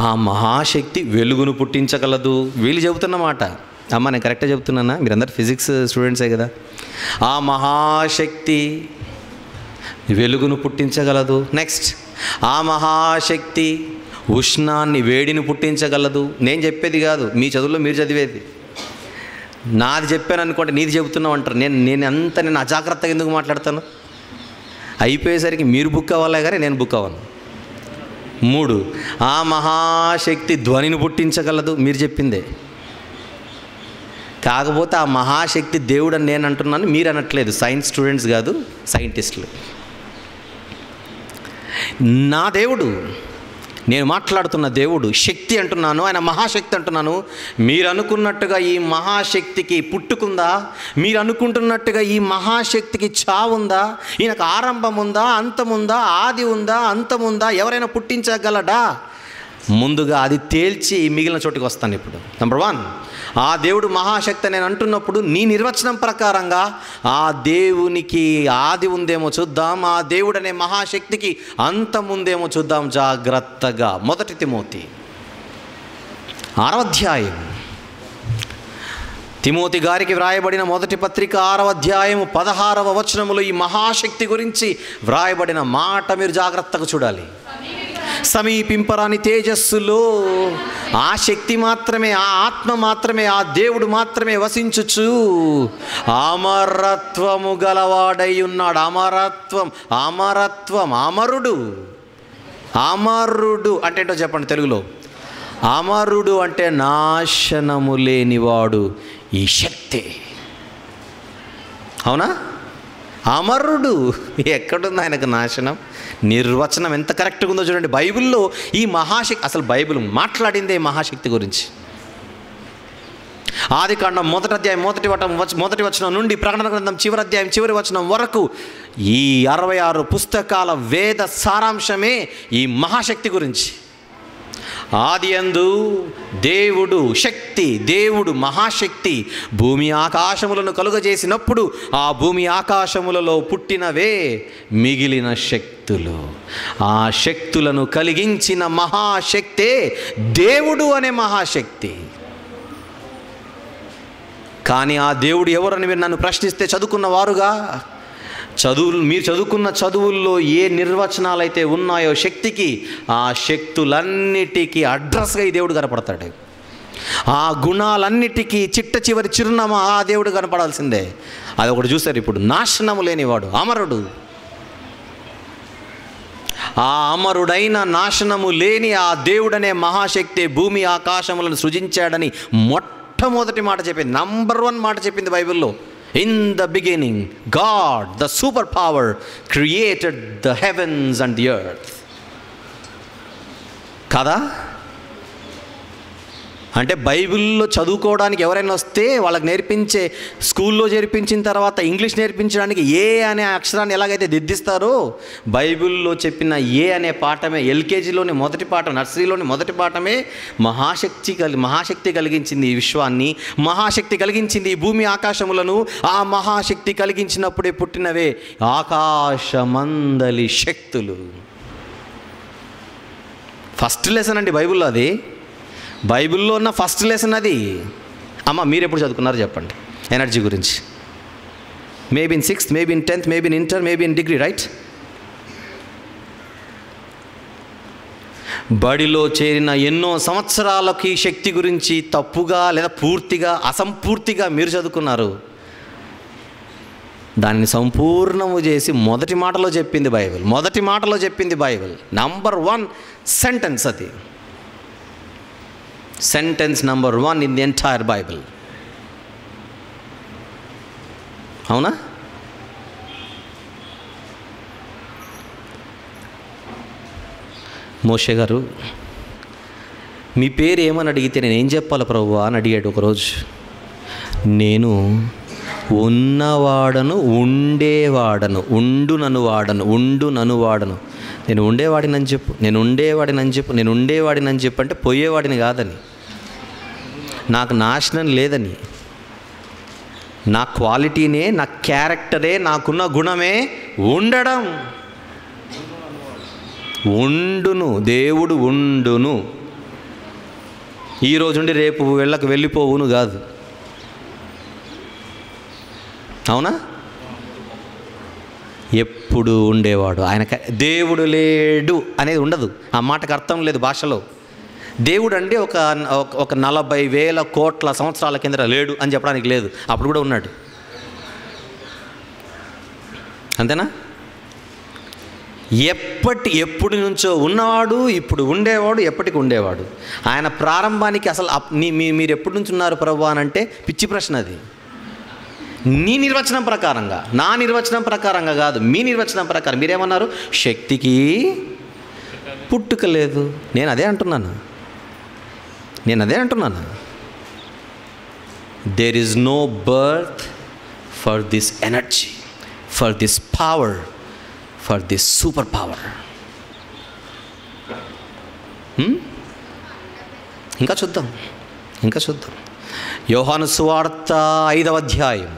ఆ మహాశక్తి వెలుగును పుట్టించగలదు. వీళ్ళు చెబుతున్నమాట. అమ్మ, నేను కరెక్ట్గా చెబుతున్నానా? మీరందరూ ఫిజిక్స్ స్టూడెంట్సే కదా. ఆ మహాశక్తి వెలుగును పుట్టించగలదు. నెక్స్ట్, ఆ మహాశక్తి ఉష్ణాన్ని, వేడిని పుట్టించగలదు. నేను చెప్పేది కాదు, మీ చదువులో మీరు చదివేది. నాది చెప్పాను అనుకోండి, నీది చెబుతున్నావు అంటారు. నేను అజాగ్రత్తగా ఎందుకు మాట్లాడతాను? అయిపోయేసరికి మీరు బుక్ అవ్వాలే కానీ నేను బుక్ అవ్వను. 3, ఆ మహాశక్తి ధ్వనిని పుట్టించగలదు. మీరు చెప్పిందే. కాకపోతే ఆ మహాశక్తి దేవుడు అని నేను అంటున్నాను, మీరు అనట్లేదు. సైన్స్ స్టూడెంట్స్ కాదు, సైంటిస్టులు. నా దేవుడు, నేను మాట్లాడుతున్న దేవుడు శక్తి అంటున్నాను, ఆయన మహాశక్తి అంటున్నాను. మీరు అనుకున్నట్టుగా ఈ మహాశక్తికి పుట్టుకుందా? మీరు అనుకుంటున్నట్టుగా ఈ మహాశక్తికి చావుందా? ఈయనకు ఆరంభం ఉందా, అంతముందా? ఆది ఉందా, అంతముందా? ఎవరైనా పుట్టించగలడా? ముందుగా అది తేల్చి మిగిలిన చోటుకి వస్తాను. ఇప్పుడు నెంబర్ 1, ఆ దేవుడు మహాశక్తి నేను అంటున్నప్పుడు నీ నిర్వచనం ప్రకారంగా ఆ దేవునికి ఆది ఉందేమో చూద్దాం, ఆ దేవుడు అనే మహాశక్తికి అంతం ఉందేమో చూద్దాం జాగ్రత్తగా. 1 తిమోతి 6వ అధ్యాయం, తిమోతి గారికి వ్రాయబడిన మొదటి పత్రిక 6వ అధ్యాయం 16వ వచనములో ఈ మహాశక్తి గురించి వ్రాయబడిన మాట మీరు జాగ్రత్తగా చూడాలి. సమీపింపరాని తేజస్సులో ఆ శక్తి మాత్రమే, ఆ ఆత్మ మాత్రమే, ఆ దేవుడు మాత్రమే వసించుచు అమరత్వము గలవాడై ఉన్నాడు. అమరత్వం, అమరుడు. అమరుడు అంటే ఏంటో చెప్పండి తెలుగులో. అమరుడు అంటే నాశనము లేనివాడు ఈ శక్తి. అవునా? అమరుడు. ఎక్కడుంది ఆయనకు నాశనం? నిర్వచనం ఎంత కరెక్ట్గా ఉందో చూడండి. బైబిల్లో ఈ మహాశక్తి, అసలు బైబిల్ మాట్లాడిందే మహాశక్తి గురించి. ఆదికాండం 1వ అధ్యాయం 1వ వచనం నుండి ప్రకటన గ్రంథం చివరి అధ్యాయం చివరి వచనం వరకు ఈ 66 పుస్తకాల వేద సారాంశమే ఈ మహాశక్తి గురించి. ఆదియందు దేవుడు శక్తి, దేవుడు మహాశక్తి భూమి ఆకాశములను కలుగజేసినప్పుడు ఆ భూమి ఆకాశములలో పుట్టినవే మిగిలిన శక్తులు. ఆ శక్తులను కలిగించిన మహాశక్తే దేవుడు అనే మహాశక్తి. కానీ ఆ దేవుడు ఎవరని మీరు నన్ను ప్రశ్నిస్తే, చదువుకున్న వారుగా మీరు చదువుకున్న చదువుల్లో ఏ నిర్వచనాలు అయితే ఉన్నాయో శక్తికి, ఆ శక్తులన్నిటికీ అడ్రస్గా ఈ దేవుడు కనపడతాడు. ఆ గుణాలన్నిటికీ చిట్ట చివరి చిరునామా ఆ దేవుడు కనపడాల్సిందే. అది ఒకటి చూశారు ఇప్పుడు. నాశనము లేనివాడు, అమరుడు. ఆ అమరుడైన నాశనము లేని ఆ దేవుడనే మహాశక్తి భూమి ఆకాశములను సృజించాడని మొట్టమొదటి మాట చెప్పింది, నంబర్ 1 మాట చెప్పింది బైబిల్లో. In the beginning, God, the superpower, created the heavens and the earth. కదా? అంటే బైబిల్లో చదువుకోవడానికి ఎవరైనా వస్తే వాళ్ళకి నేర్పించే, స్కూల్లో చేర్పించిన తర్వాత ఇంగ్లీష్ నేర్పించడానికి ఏ అనే అక్షరాన్ని ఎలాగైతే దిద్దిస్తారో, బైబిల్లో చెప్పిన ఏ అనే పాఠమే, ఎల్కేజీలోని మొదటి పాఠం, నర్సరీలోని మొదటి పాఠమే మహాశక్తి కలిగించింది ఈ విశ్వాన్ని, మహాశక్తి కలిగించింది ఈ భూమి ఆకాశములను. ఆ మహాశక్తి కలిగించినప్పుడే పుట్టినవే ఆకాశమందలి శక్తులు. ఫస్ట్ లెసన్ అండి బైబిల్లో. అది బైబిల్లో ఉన్న ఫస్ట్ లెసన్ అది. అమ్మ, మీరు ఎప్పుడు చదువుకున్నారు చెప్పండి ఎనర్జీ గురించి? Maybe in 6th, maybe in 10th, maybe in inter, maybe in degree, right? బడిలో చేరిన ఎన్నో సంవత్సరాలకి శక్తి గురించి తప్పుగా లేదా పూర్తిగా అసంపూర్తిగా మీరు చదువుకున్నారు. దానిని సంపూర్ణము చేసి మొదటి మాటలో చెప్పింది బైబిల్. మొదటి మాటలో చెప్పింది బైబిల్. నంబర్ 1 సెంటెన్స్ అది. Sentence number 1 in the entire Bible. అవునా? మోషే గారు, మీ పేరు ఏమని అడిగితే నేను ఏం చెప్పాలి ప్రభువా అని అడిగాడు ఒకరోజు. నేను ఉన్నవాడను, ఉండేవాడను, ఉండు నన్ను వాడను నేను ఉండేవాడినని చెప్పు, నేను ఉండేవాడినని చెప్పు, నేను ఉండేవాడినని చెప్పు అంటే పోయేవాడిని కాదని, నాకు నాశనం లేదని, నా క్వాలిటీనే, నా క్యారెక్టరే, నాకున్న గుణమే ఉండడం. ఉండును, దేవుడు ఉండును. ఈరోజు నుండి రేపు వెళ్ళిపోవును కాదు. అవునా? ఎప్పుడు ఉండేవాడు. ఆయన దేవుడు లేడు అనేది ఉండదు. ఆ మాటకు అర్థం లేదు భాషలో. దేవుడు అంటే ఒక 40,000 కోట్ల సంవత్సరాల కింద లేడు అని చెప్పడానికి లేదు, అప్పుడు కూడా ఉన్నాడు. అంతేనా? ఎప్పటి నుంచో ఉన్నవాడు, ఇప్పుడు ఉండేవాడు, ఎప్పటికి ఉండేవాడు. ఆయన ప్రారంభానికి అసలు మీరు ఎప్పటి నుంచి ఉన్నారు ప్రభు అని అంటే పిచ్చి ప్రశ్న అది. నీ నిర్వచనం ప్రకారంగా, నా నిర్వచనం ప్రకారంగా కాదు, మీ నిర్వచనం ప్రకారం. మీరేమన్నారు? శక్తికి పుట్టుక లేదు. నేను అదే అంటున్నాను. There is no birth for this energy, for this power, for this super power. ఇంకా చూద్దాం. యోహాను సువార్త 5వ అధ్యాయం.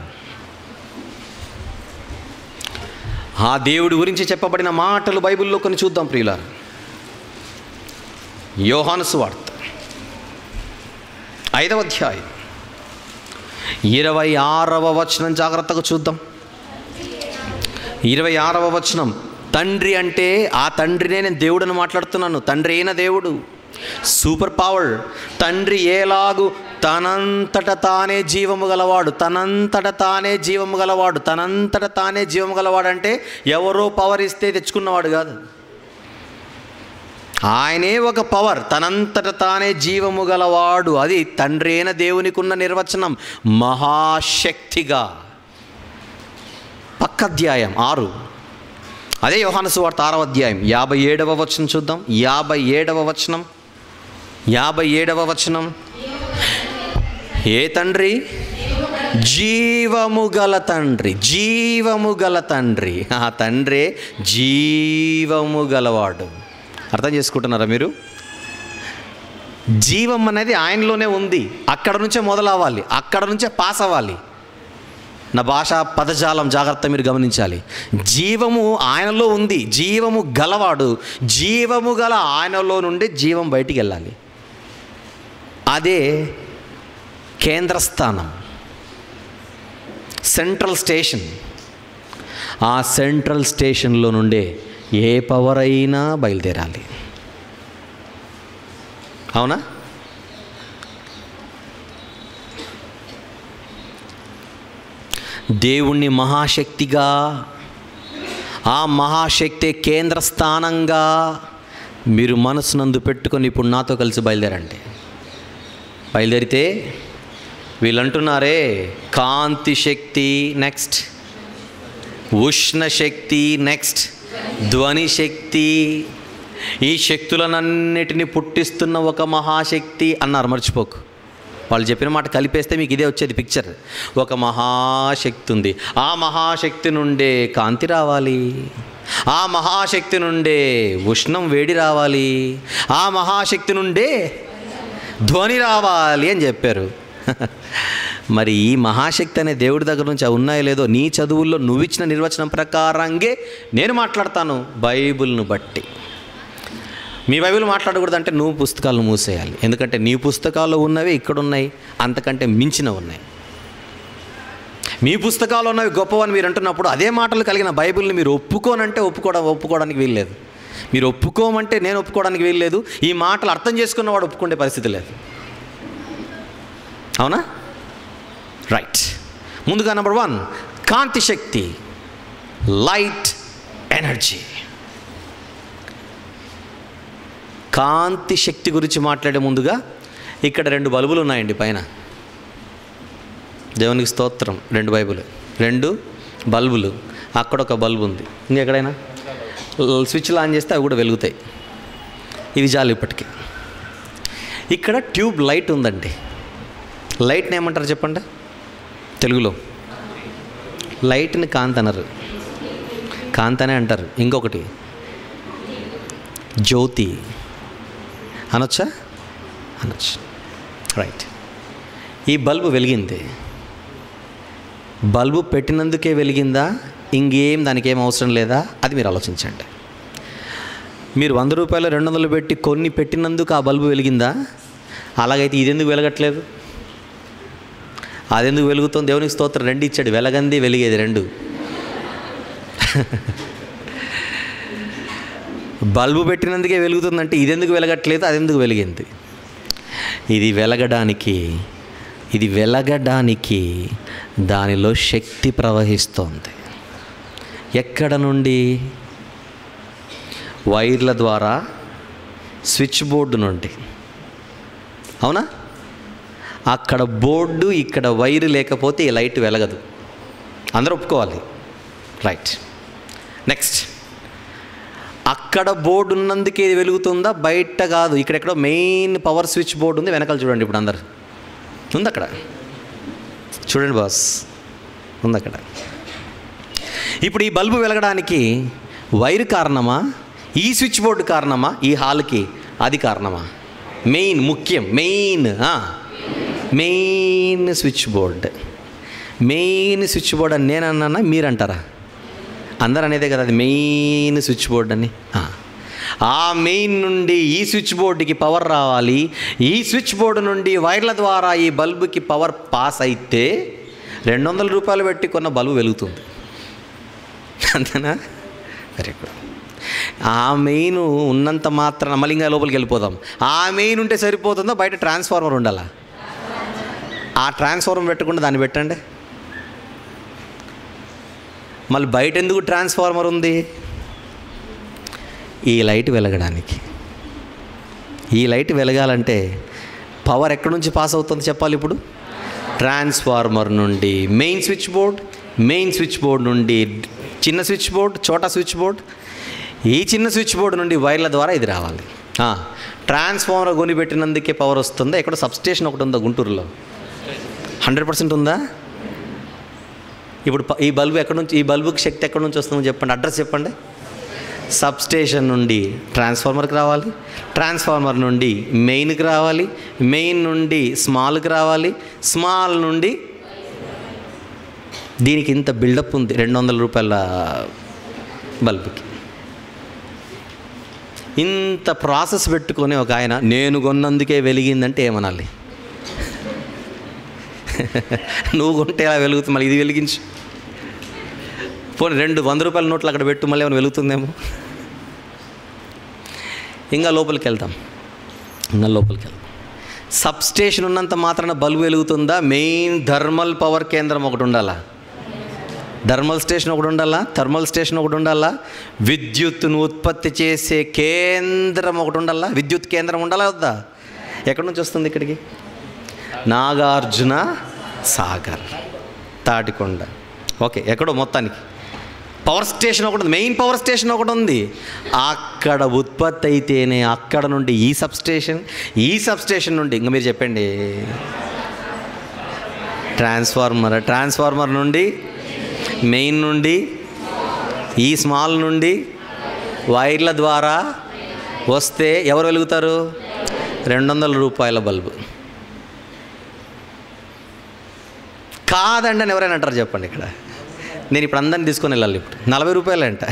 ఆ దేవుడి గురించి చెప్పబడిన మాటలు బైబిల్లో కొన్ని చూద్దాం ప్రియులారా. యోహాను సువార్త 5వ అధ్యాయం 26వ వచనం జాగ్రత్తగా చూద్దాం. 26వ వచనం. తండ్రి అంటే ఆ తండ్రినే నేను దేవుడని మాట్లాడుతున్నాను. తండ్రి అయిన దేవుడు, సూపర్ పవర్. తండ్రి ఏలాగు తనంతట తానే జీవము గలవాడు, తనంతట తానే జీవము గలవాడు అంటే ఎవరో పవర్ ఇస్తే తెచ్చుకున్నవాడు కాదు. ఆయనే ఒక పవర్, తనంతట తానే జీవము గలవాడు. అది తండ్రి అయిన దేవునికి ఉన్న నిర్వచనం. మహాశక్తిగా. పక్క అధ్యాయం 6, అదే యోహాను సువార్త 6వ అధ్యాయం 57వ వచనం చూద్దాం. 57వ వచనం. ఏ తండ్రి? జీవము గల తండ్రి. ఆ తండ్రే జీవము గలవాడు. అర్థం చేసుకుంటున్నారా మీరు? జీవం అనేది ఆయనలోనే ఉంది. అక్కడ నుంచే మొదలవ్వాలి, అక్కడ నుంచే పాస్ అవ్వాలి. నా భాష పదజాలం జాగ్రత్త మీరు గమనించాలి. జీవము ఆయనలో ఉంది, జీవము గలవాడు. జీవము గల ఆయనలో నుండి జీవం బయటికి వెళ్ళాలి. అదే కేంద్రస్థానం, సెంట్రల్ స్టేషన్. ఆ సెంట్రల్ స్టేషన్లో నుండే ఏ పవర్ అయినా బయలుదేరాలి. అవునా? దేవుణ్ణి మహాశక్తిగా, ఆ మహాశక్తి కేంద్ర స్థానంగా మీరు మనసునందు పెట్టుకొని ఇప్పుడు నాతో కలిసి బయలుదేరండి. బయలుదేరితే వీళ్ళంటున్నారే కాంతి శక్తి నెక్స్ట్, ఉష్ణ శక్తి నెక్స్ట్, ధ్వని శక్తి, ఈ శక్తులనన్నిటిని పుట్టిస్తున్న ఒక మహాశక్తి అన్నారు. మర్చిపోకు. వాళ్ళు చెప్పిన మాట కలిపేస్తే మీకు ఇదే వచ్చేది పిక్చర్. ఒక మహాశక్తి ఉంది, ఆ మహాశక్తి నుండే కాంతి రావాలి, ఆ మహాశక్తి నుండే ఉష్ణం వేడి రావాలి, ఆ మహాశక్తి నుండే ధ్వని రావాలి అని చెప్పారు. మరి ఈ మహాశక్తి అనే దేవుడి దగ్గర నుంచి ఉన్నాయో లేదో నీ చదువుల్లో నువ్వు ఇచ్చిన నిర్వచనం ప్రకారంగా నేను మాట్లాడతాను. బైబిల్ను బట్టి మీ బైబిల్ మాట్లాడకూడదంటే నువ్వు పుస్తకాలను మూసేయాలి. ఎందుకంటే నీ పుస్తకాల్లో ఉన్నవి ఇక్కడ ఉన్నాయి, అంతకంటే మించిన ఉన్నాయి. మీ పుస్తకాలు ఉన్నవి గొప్పవని మీరు అంటున్నప్పుడు అదే మాటలు కలిగిన బైబిల్ని మీరు ఒప్పుకోనంటే ఒప్పుకోవడానికి వీల్లేదు. మీరు ఒప్పుకోమంటే నేను ఒప్పుకోవడానికి వీల్లేదు. ఈ మాటలు అర్థం చేసుకున్నవాడు ఒప్పుకునే పరిస్థితి లేదు. అవునా? రైట్. ముందుగా నెంబర్ 1 కాంతి శక్తి, లైట్ ఎనర్జీ. కాంతి శక్తి గురించి మాట్లాడే ముందుగా ఇక్కడ 2 బల్బులు ఉన్నాయండి పైన. దేవునికి స్తోత్రం. 2 బైబులు, 2 బల్బులు. అక్కడ ఒక బల్బు ఉంది. ఇంకెక్కడైనా స్విచ్లు ఆన్ చేస్తే అవి కూడా వెలుగుతాయి. ఇవి చాలు ఇప్పటికీ. ఇక్కడ ట్యూబ్ లైట్ ఉందండి. లైట్ని ఏమంటారు చెప్పండి తెలుగులో? లైట్ని కాంతి అనరు, కాంతి అనే అంటారు. ఇంకొకటి జ్యోతి అనొచ్చా? అనొచ్చు. రైట్. ఈ బల్బు వెలిగింది. బల్బు పెట్టినందుకే వెలిగిందా, ఇంకేం దానికి ఏం అవసరం లేదా? అది మీరు ఆలోచించండి. మీరు 100 రూపాయలు 200 పెట్టి కొన్ని పెట్టినందుకు ఆ బల్బు వెలిగిందా? అలాగైతే ఇదెందుకు వెలగట్లేదు? అదెందుకు వెలుగుతుంది? దేవునికి స్తోత్రం, 2 ఇచ్చాడు, వెలగంది వెలిగేది 2. బల్బు పెట్టినందుకే వెలుగుతుందంటే ఇదెందుకు వెలగట్లేదు, అదెందుకు వెలిగింది? ఇది వెలగడానికి దానిలో శక్తి ప్రవహిస్తోంది. ఎక్కడ నుండి? వైర్ల ద్వారా, స్విచ్ బోర్డు నుండి. అవునా? అక్కడ బోర్డు, ఇక్కడ వైరు లేకపోతే ఈ లైట్ వెలగదు. అందరూ ఒప్పుకోవాలి. రైట్. నెక్స్ట్, అక్కడ బోర్డు ఉన్నందుకే ఇది వెలుగుతుందా? బయట కాదు, ఇక్కడెక్కడో మెయిన్ పవర్ స్విచ్ బోర్డు ఉంది. వెనకాల చూడండి, ఇప్పుడు అందరు ఉంది అక్కడ. చూడండి బాస్, ఉంది అక్కడ. ఇప్పుడు ఈ బల్బు వెలగడానికి వైరు కారణమా, ఈ స్విచ్ బోర్డు కారణమా, ఈ హాల్కి అది కారణమా? ముఖ్యం main switch board. Main switch board అని నేను అన్నా, మీరు అంటారా? అందరు అనేదే కదా అది మెయిన్ స్విచ్ బోర్డ్ అని. ఆ మెయిన్ నుండి ఈ స్విచ్ బోర్డుకి పవర్ రావాలి. ఈ స్విచ్ బోర్డు నుండి వైర్ల ద్వారా ఈ బల్బుకి పవర్ పాస్ అయితే 200 రూపాయలు పెట్టి కొన్న బల్బు వెలుగుతుంది. అంతేనా? Very good. ఆ మెయిన్ ఉన్నంత మాత్రాన మళ్ళీ ఇంకా లోపలికి వెళ్ళిపోదాం. ఆ మెయిన్ ఉంటే సరిపోతుందో, బయట ట్రాన్స్ఫార్మర్ ఉండాలా? ఆ ట్రాన్స్ఫార్మర్ పెట్టకుండా దాన్ని పెట్టండి. మళ్ళీ బయట ఎందుకు ట్రాన్స్ఫార్మర్ ఉంది? ఈ లైట్ వెలగడానికి. ఈ లైట్ వెలగాలంటే పవర్ ఎక్కడి నుంచి పాస్ అవుతుంది చెప్పాలి. ఇప్పుడు ట్రాన్స్ఫార్మర్ నుండి main switch board, main switch board నుండి చిన్న స్విచ్ బోర్డ్, చోటా స్విచ్ బోర్డ్, ఈ చిన్న స్విచ్ బోర్డు నుండి వైర్ల ద్వారా ఇది రావాలి. ట్రాన్స్ఫార్మర్ కొనిపెట్టినందుకే పవర్ వస్తుందా? ఎక్కడ సబ్స్టేషన్ ఒకటి ఉందా గుంటూరులో? 100% ఉందా? ఇప్పుడు ఈ బల్బు ఎక్కడి నుంచి, ఈ బల్బుకి శక్తి ఎక్కడి నుంచి వస్తుందో చెప్పండి, అడ్రస్ చెప్పండి. సబ్స్టేషన్ నుండి ట్రాన్స్ఫార్మర్కి రావాలి, ట్రాన్స్ఫార్మర్ నుండి మెయిన్కి రావాలి, మెయిన్ నుండి స్మాల్కి రావాలి, స్మాల్ నుండి దీనికి ఇంత బిల్డప్ ఉంది 200 రూపాయల బల్బుకి. ఇంత ప్రాసెస్ పెట్టుకొని ఒక ఆయన నేను కొన్నందుకే వెలిగిందంటే ఏమనాలి? నువ్వు కొంటే అలా వెలుగుతుంది, మళ్ళీ ఇది వెలిగించు. పోనీ 2 100 రూపాయల నోట్లు అక్కడ పెట్టు, మళ్ళీ ఏమైనా వెలుగుతుందేమో. ఇంకా లోపలికి వెళ్తాం. సబ్స్టేషన్ ఉన్నంత మాత్రాన బల్బు వెలుగుతుందా? మెయిన్ థర్మల్ పవర్ కేంద్రం ఒకటి ఉండాలా? థర్మల్ స్టేషన్ ఒకటి ఉండాలా? థర్మల్ స్టేషన్ ఒకటి ఉండాలా? విద్యుత్తును ఉత్పత్తి చేసే కేంద్రం ఒకటి ఉండాలా? విద్యుత్ కేంద్రం ఉండాలా వద్దా? ఎక్కడి నుంచి వస్తుంది ఇక్కడికి? నాగార్జున సాగర్, తాటికొండ. ఓకే, ఎక్కడో మొత్తానికి పవర్ స్టేషన్ ఒకటి ఉంది, మెయిన్ పవర్ స్టేషన్ ఒకటి ఉంది. అక్కడ ఉత్పత్తి అయితేనే అక్కడ నుండి ఈ సబ్స్టేషన్ నుండి ఇంకా మీరు చెప్పండి ట్రాన్స్ఫార్మర్ నుండి మెయిన్ నుండి ఈ స్మాల్ నుండి వైర్ల ద్వారా వస్తే ఎవరు వెలుగుతారు? 200 రూపాయల బల్బు. కాదండి అని ఎవరైనా అంటారు చెప్పండి. ఇక్కడ నేను ఇప్పుడు అందరిని తీసుకొని వెళ్ళాలి. ఇప్పుడు 40 రూపాయలు అంట.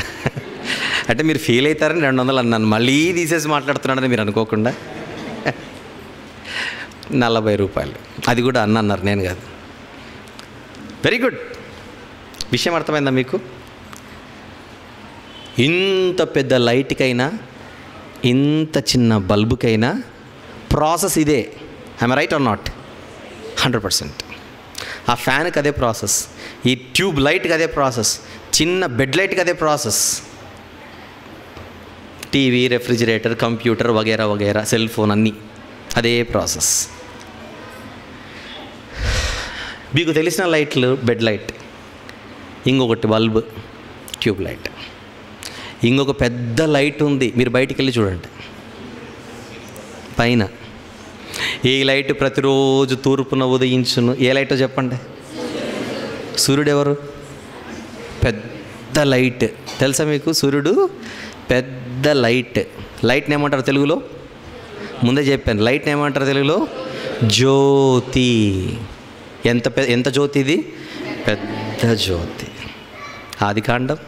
అంటే మీరు ఫీల్ అవుతారని 200 అన్నాను, మళ్ళీ తీసేసి మాట్లాడుతున్నాడని మీరు అనుకోకుండా 40 రూపాయలు. అది కూడా అన్నారు, నేను కాదు. Very good. విషయం అర్థమైందా మీకు? ఇంత పెద్ద లైట్కైనా ఇంత చిన్న బల్బుకైనా ప్రాసెస్ ఇదే. I'm right are not? 100%. ఆ ఫ్యాన్కి అదే ప్రాసెస్, ఈ ట్యూబ్ లైట్కి అదే ప్రాసెస్, చిన్న బెడ్ లైట్కి అదే ప్రాసెస్, టీవీ, రెఫ్రిజిరేటర్, కంప్యూటర్ వగేరా వగేరా, సెల్ ఫోన్ అన్నీ అదే ప్రాసెస్. మీకు తెలిసిన లైట్లు బెడ్ లైట్, ఇంకొకటి బల్బ్ ట్యూబ్ లైట్, ఇంకొక పెద్ద లైట్ ఉంది, మీరు బయటికి వెళ్ళి చూడండి పైన. ఈ లైట్ ప్రతిరోజు తూర్పున ఉదయించును. ఏ లైటో చెప్పండి? సూర్యుడు ఎవరు? పెద్ద లైట్. తెలుసా మీకు? సూర్యుడు పెద్ద లైట్. లైట్ని ఏమంటారు తెలుగులో? ముందే చెప్పాను, లైట్ని ఏమంటారు తెలుగులో? జ్యోతి. ఎంత జ్యోతి ఇది? పెద్ద జ్యోతి. ఆదికాండం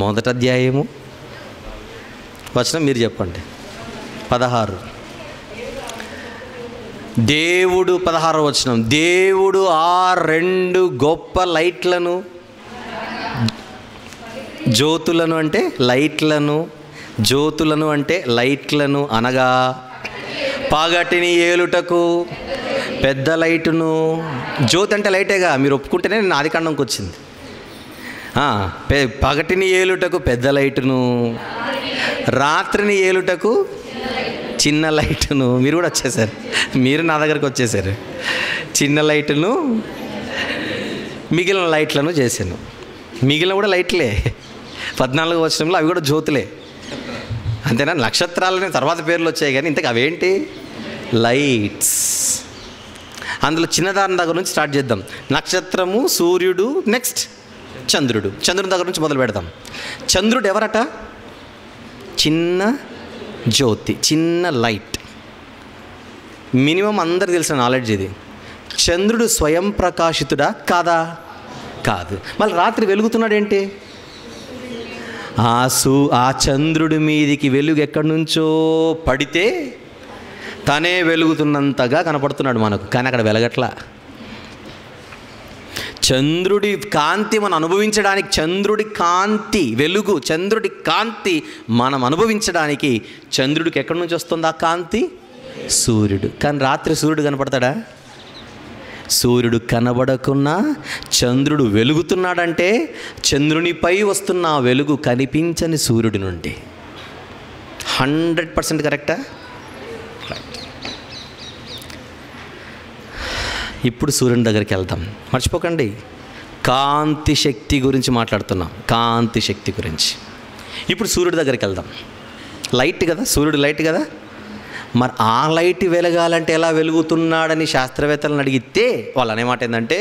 1వ అధ్యాయము వచనం మీరు చెప్పండి. 16. దేవుడు 16వ వచనం, దేవుడు ఆ 2 గొప్ప లైట్లను, జ్యోతులను అంటే లైట్లను, జ్యోతులను అంటే లైట్లను అనగా పగటిని ఏలుటకు పెద్ద లైటును. జ్యోతి అంటే లైటేగా, మీరు ఒప్పుకుంటేనే నేను ఆదికాండంకి వచ్చింది. పగటిని ఏలుటకు పెద్ద లైటును, రాత్రిని ఏలుటకు చిన్న లైటును. మీరు కూడా వచ్చేసారు, మీరు నా దగ్గరికి వచ్చేసారు. చిన్న లైటును మిగిలిన లైట్లను చేశాను. మిగిలిన కూడా లైట్లే. 14వ వచనంలో అవి కూడా జ్యోతులే. అంతేనా? నక్షత్రాలని తర్వాత పేర్లు వచ్చాయి కానీ ఇంతకు అవేంటి? లైట్స్. అందులో చిన్నదాని దగ్గర నుంచి స్టార్ట్ చేద్దాం. నక్షత్రము, సూర్యుడు, నెక్స్ట్ చంద్రుడు. చంద్రుని దగ్గర నుంచి మొదలు పెడదాం. చంద్రుడు ఎవరట? చిన్న జ్యోతి, చిన్న లైట్. మినిమం అందరికి తెలిసిన నాలెడ్జ్ ఇది. చంద్రుడు స్వయం ప్రకాశితుడా కాదా? కాదు. మళ్ళీ రాత్రి వెలుగుతున్నాడు ఏంటి? ఆ చంద్రుడి మీదికి వెలుగు ఎక్కడి నుంచో పడితే తనే వెలుగుతున్నంతగా కనపడుతున్నాడు మనకు, కానీ అక్కడ వెలగట్లా. చంద్రుడి కాంతి మనం అనుభవించడానికి, చంద్రుడి కాంతి వెలుగు, చంద్రుడి కాంతి మనం అనుభవించడానికి చంద్రుడికి ఎక్కడి నుంచి వస్తుంది ఆ కాంతి? సూర్యుడు. కానీ రాత్రి సూర్యుడు కనపడతాడా? సూర్యుడు కనబడకున్నా చంద్రుడు వెలుగుతున్నాడంటే చంద్రునిపై వస్తున్న వెలుగు కనిపించని సూర్యుడి నుండి. 100% కరెక్టా? ఇప్పుడు సూర్యుని దగ్గరికి వెళ్తాం. మర్చిపోకండి, కాంతి శక్తి గురించి మాట్లాడుతున్నాం. కాంతి శక్తి గురించి. ఇప్పుడు సూర్యుడి దగ్గరికి వెళ్దాం. లైట్ కదా, సూర్యుడు లైట్ కదా. మరి ఆ లైట్ వెలగాలంటే ఎలా వెలుగుతున్నాడని శాస్త్రవేత్తలను అడిగితే వాళ్ళు అనేమాట ఏంటంటే,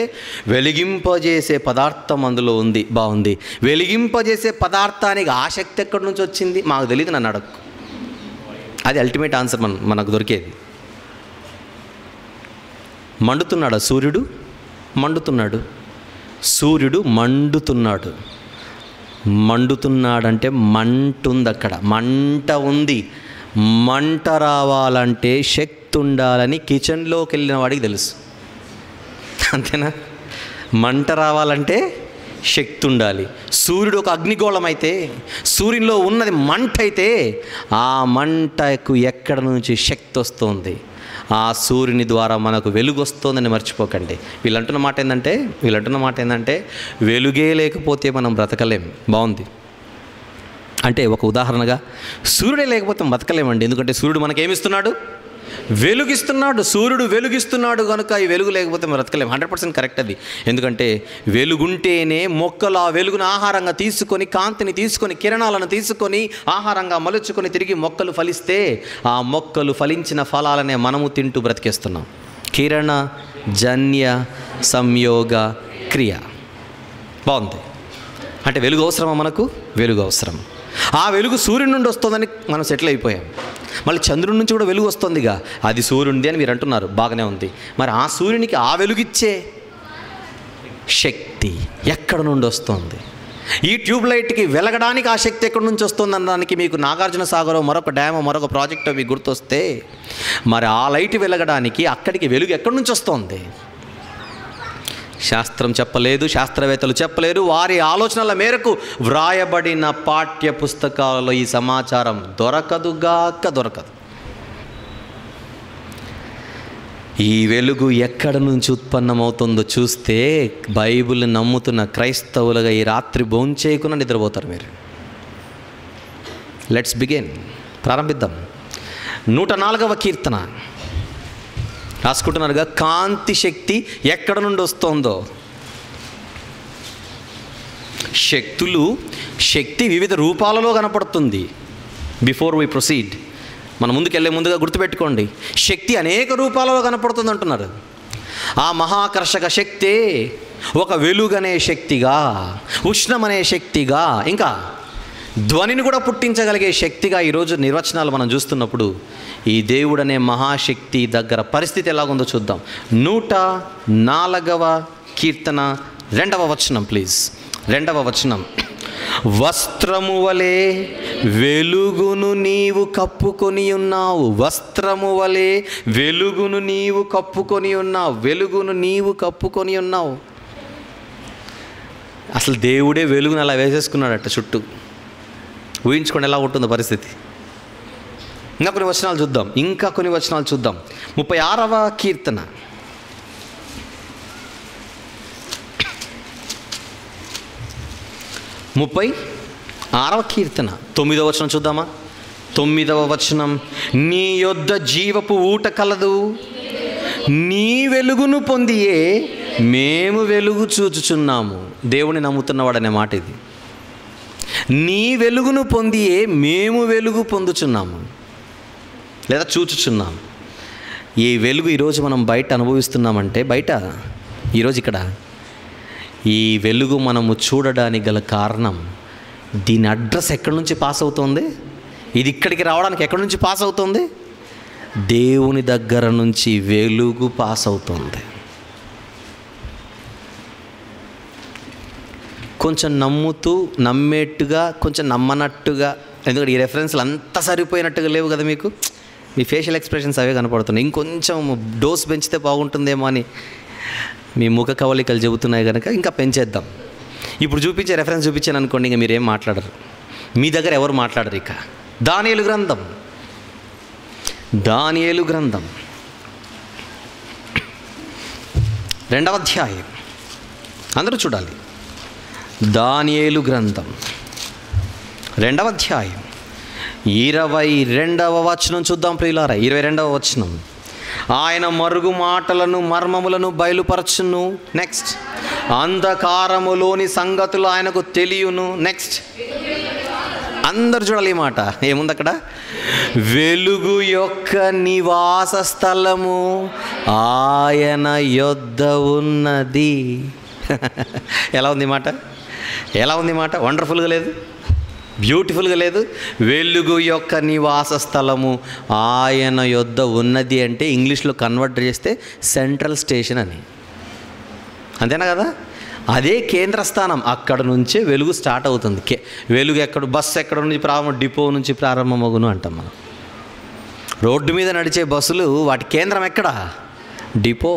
వెలిగింపజేసే పదార్థం అందులో ఉంది. బాగుంది, వెలిగింపజేసే పదార్థానికి ఆ శక్తి ఎక్కడి నుంచి వచ్చింది? మాకు తెలియదు, నన్ను అడగకు. అది అల్టిమేట్ ఆన్సర్ మనకు దొరికేది. మండుతున్నాడా సూర్యుడు? మండుతున్నాడు. సూర్యుడు మండుతున్నాడు. మండుతున్నాడంటే మంట ఉంది, అక్కడ మంట ఉంది. మంట రావాలంటే శక్తి ఉండాలని కిచెన్లోకి వెళ్ళిన వాడికి తెలుసు. అంతేనా? మంట రావాలంటే శక్తి ఉండాలి. సూర్యుడు ఒక అగ్నిగోళం అయితే, సూర్యునిలో ఉన్నది మంట అయితే, ఆ మంటకు ఎక్కడ నుంచి శక్తి వస్తుంది? ఆ సూర్యుని ద్వారా మనకు వెలుగు వస్తుందని మర్చిపోకండి. వీళ్ళంటున్న మాట ఏంటంటే వెలుగే లేకపోతే మనం బ్రతకలేం. బాగుంది. అంటే ఒక ఉదాహరణగా సూర్యుడే లేకపోతే బతకలేమండి. ఎందుకంటే సూర్యుడు మనకేమిస్తున్నాడు? వెలుగిస్తున్నాడు. సూర్యుడు వెలుగిస్తున్నాడు కనుక ఈ వెలుగు లేకపోతే బ్రతకలేం. 100% కరెక్ట్ అది. ఎందుకంటే వెలుగుంటేనే మొక్కలు ఆ వెలుగును ఆహారంగా తీసుకొని, కాంతిని తీసుకొని, కిరణాలను తీసుకొని ఆహారంగా మలుచుకొని తిరిగి మొక్కలు ఫలిస్తే ఆ మొక్కలు ఫలించిన ఫలాలనే మనము తింటూ బ్రతికేస్తున్నాం. కిరణ జన్య సంయోగ క్రియ. బాగుంది. అంటే వెలుగు అవసరమా మనకు? వెలుగు అవసరం. ఆ వెలుగు సూర్యుడి నుండి వస్తుందని మనం సెటిల్ అయిపోయాం. మళ్ళీ చంద్రుడి నుంచి కూడా వెలుగు వస్తుందిగా, అది సూర్యుడిది అని మీరు అంటున్నారు. బాగానే ఉంది. మరి ఆ సూర్యునికి ఆ వెలుగిచ్చే శక్తి ఎక్కడ నుండి వస్తుంది? ఈ ట్యూబ్ లైట్కి వెలగడానికి ఆ శక్తి ఎక్కడి నుంచి వస్తుంది అనడానికి మీకు నాగార్జున సాగర్ మరొక డ్యామ్ మరొక ప్రాజెక్టు మీకు గుర్తొస్తే, మరి ఆ లైట్ వెలగడానికి అక్కడికి వెలుగు ఎక్కడి నుంచి వస్తుంది? శాస్త్రం చెప్పలేదు, శాస్త్రవేత్తలు చెప్పలేరు. వారి ఆలోచనల మేరకు వ్రాయబడిన పాఠ్య పుస్తకాలలో ఈ సమాచారం దొరకదు. ఈ వెలుగు ఎక్కడ నుంచి ఉత్పన్నమవుతుందో చూస్తే బైబిల్ని నమ్ముతున్న క్రైస్తవులుగా ఈ రాత్రి భోంచేయకుండా నిద్రపోతారు మీరు. Let's begin. ప్రారంభిద్దాం. 104వ కీర్తన రాసుకుంటున్నారుగా, కాంతి శక్తి ఎక్కడ నుండి వస్తుందో. శక్తి వివిధ రూపాలలో కనపడుతుంది. బిఫోర్ వీ ప్రొసీడ్, మనం ముందుకెళ్ళే ముందుగా గుర్తుపెట్టుకోండి, శక్తి అనేక రూపాలలో కనపడుతుంది అంటున్నారు. ఆ మహాకర్షక శక్తి ఒక వెలుగనే శక్తిగా, ఉష్ణమనే శక్తిగా, ఇంకా ధ్వనిని కూడా పుట్టించగలిగే శక్తిగా ఈరోజు నిర్వచనాలు మనం చూస్తున్నప్పుడు ఈ దేవుడనే మహాశక్తి దగ్గర పరిస్థితి ఎలాగుందో చూద్దాం. 104వ కీర్తన 2వ వచనం ప్లీజ్. 2వ వచనం. వస్త్రము వలె వెలుగును నీవు కప్పుకొని ఉన్నావు. వస్త్రము వలె వెలుగును నీవు కప్పుకొని ఉన్నావు. వెలుగును నీవు కప్పుకొని ఉన్నావు. అసలు దేవుడే వెలుగును అలా వేసేసుకున్నాడట చుట్టూ. ఊహించుకోండి ఎలా ఉంటుందో పరిస్థితి. ఇంకా కొన్ని వచనాలు చూద్దాం. 36వ కీర్తన 36వ కీర్తన 9వ వచనం చూద్దామా. 9వ వచనం. నీ యొద్ద జీవపు ఊట కలదు, నీ వెలుగును పొందియే మేము వెలుగు చూచుచున్నాము. దేవుని నమ్ముతున్నవాడనే మాట ఇది. నీ వెలుగును పొందియే మేము వెలుగు పొందుచున్నాము లేదా చూచుచున్నాము. ఈ వెలుగు ఈరోజు మనం బయట అనుభవిస్తున్నామంటే, బయట ఈరోజు ఇక్కడ ఈ వెలుగు మనము చూడడానికి గల కారణం, దీని అడ్రస్ ఎక్కడి నుంచి పాస్ అవుతుంది? ఇది ఇక్కడికి రావడానికి ఎక్కడి నుంచి పాస్ అవుతుంది? దేవుని దగ్గర నుంచి వెలుగు పాస్ అవుతుంది. కొంచెం నమ్మేట్టుగా, కొంచెం నమ్మనట్టుగా, ఎందుకంటే ఈ రెఫరెన్స్లు అంతా సరిపోయినట్టుగా లేవు కదా మీకు. మీ ఫేషియల్ ఎక్స్ప్రెషన్స్ అవే కనపడుతున్నాయి. ఇంకొంచెం డోస్ పెంచితే బాగుంటుందేమో అని మీ ముఖ కవళికలు చెబుతున్నాయి కనుక ఇంకా పెంచేద్దాం. ఇప్పుడు చూపించే రెఫరెన్స్ చూపించాను అనుకోండి, ఇంకా మీరేం మాట్లాడరు, మీ దగ్గర ఎవరు మాట్లాడరు. ఇక దానియేలు గ్రంథం 2వ అధ్యాయం అందరూ చూడాలి. దానియేలు గ్రంథం 2వ అధ్యాయం 22వ వచనం చూద్దాం ప్రియులారా. 22వ వచనం. ఆయన మరుగు మాటలను మర్మములను బయలుపరచును. నెక్స్ట్. అంధకారములోని సంగతులు ఆయనకు తెలియను. నెక్స్ట్. అందరు చూడాలి ఈ మాట. ఏముంది అక్కడ? వెలుగు యొక్క నివాస స్థలము ఆయన యొద్ద ఉన్నది. ఎలా ఉంది మాట? వండర్ఫుల్గా లేదు? బ్యూటిఫుల్గా లేదు? వెలుగు యొక్క నివాస స్థలము ఆయన యొద్ద ఉన్నది అంటే ఇంగ్లీష్లో కన్వర్ట్ చేస్తే సెంట్రల్ స్టేషన్ అని. అంతేనా కదా? అదే కేంద్ర స్థానం. అక్కడ నుంచే వెలుగు స్టార్ట్ అవుతుంది. వెలుగు బస్సు ఎక్కడ నుంచి ప్రారంభం? డిపో నుంచి ప్రారంభమగును అంటాం మనం. రోడ్డు మీద నడిచే బస్సులు వాటి కేంద్రం ఎక్కడ? డిపో.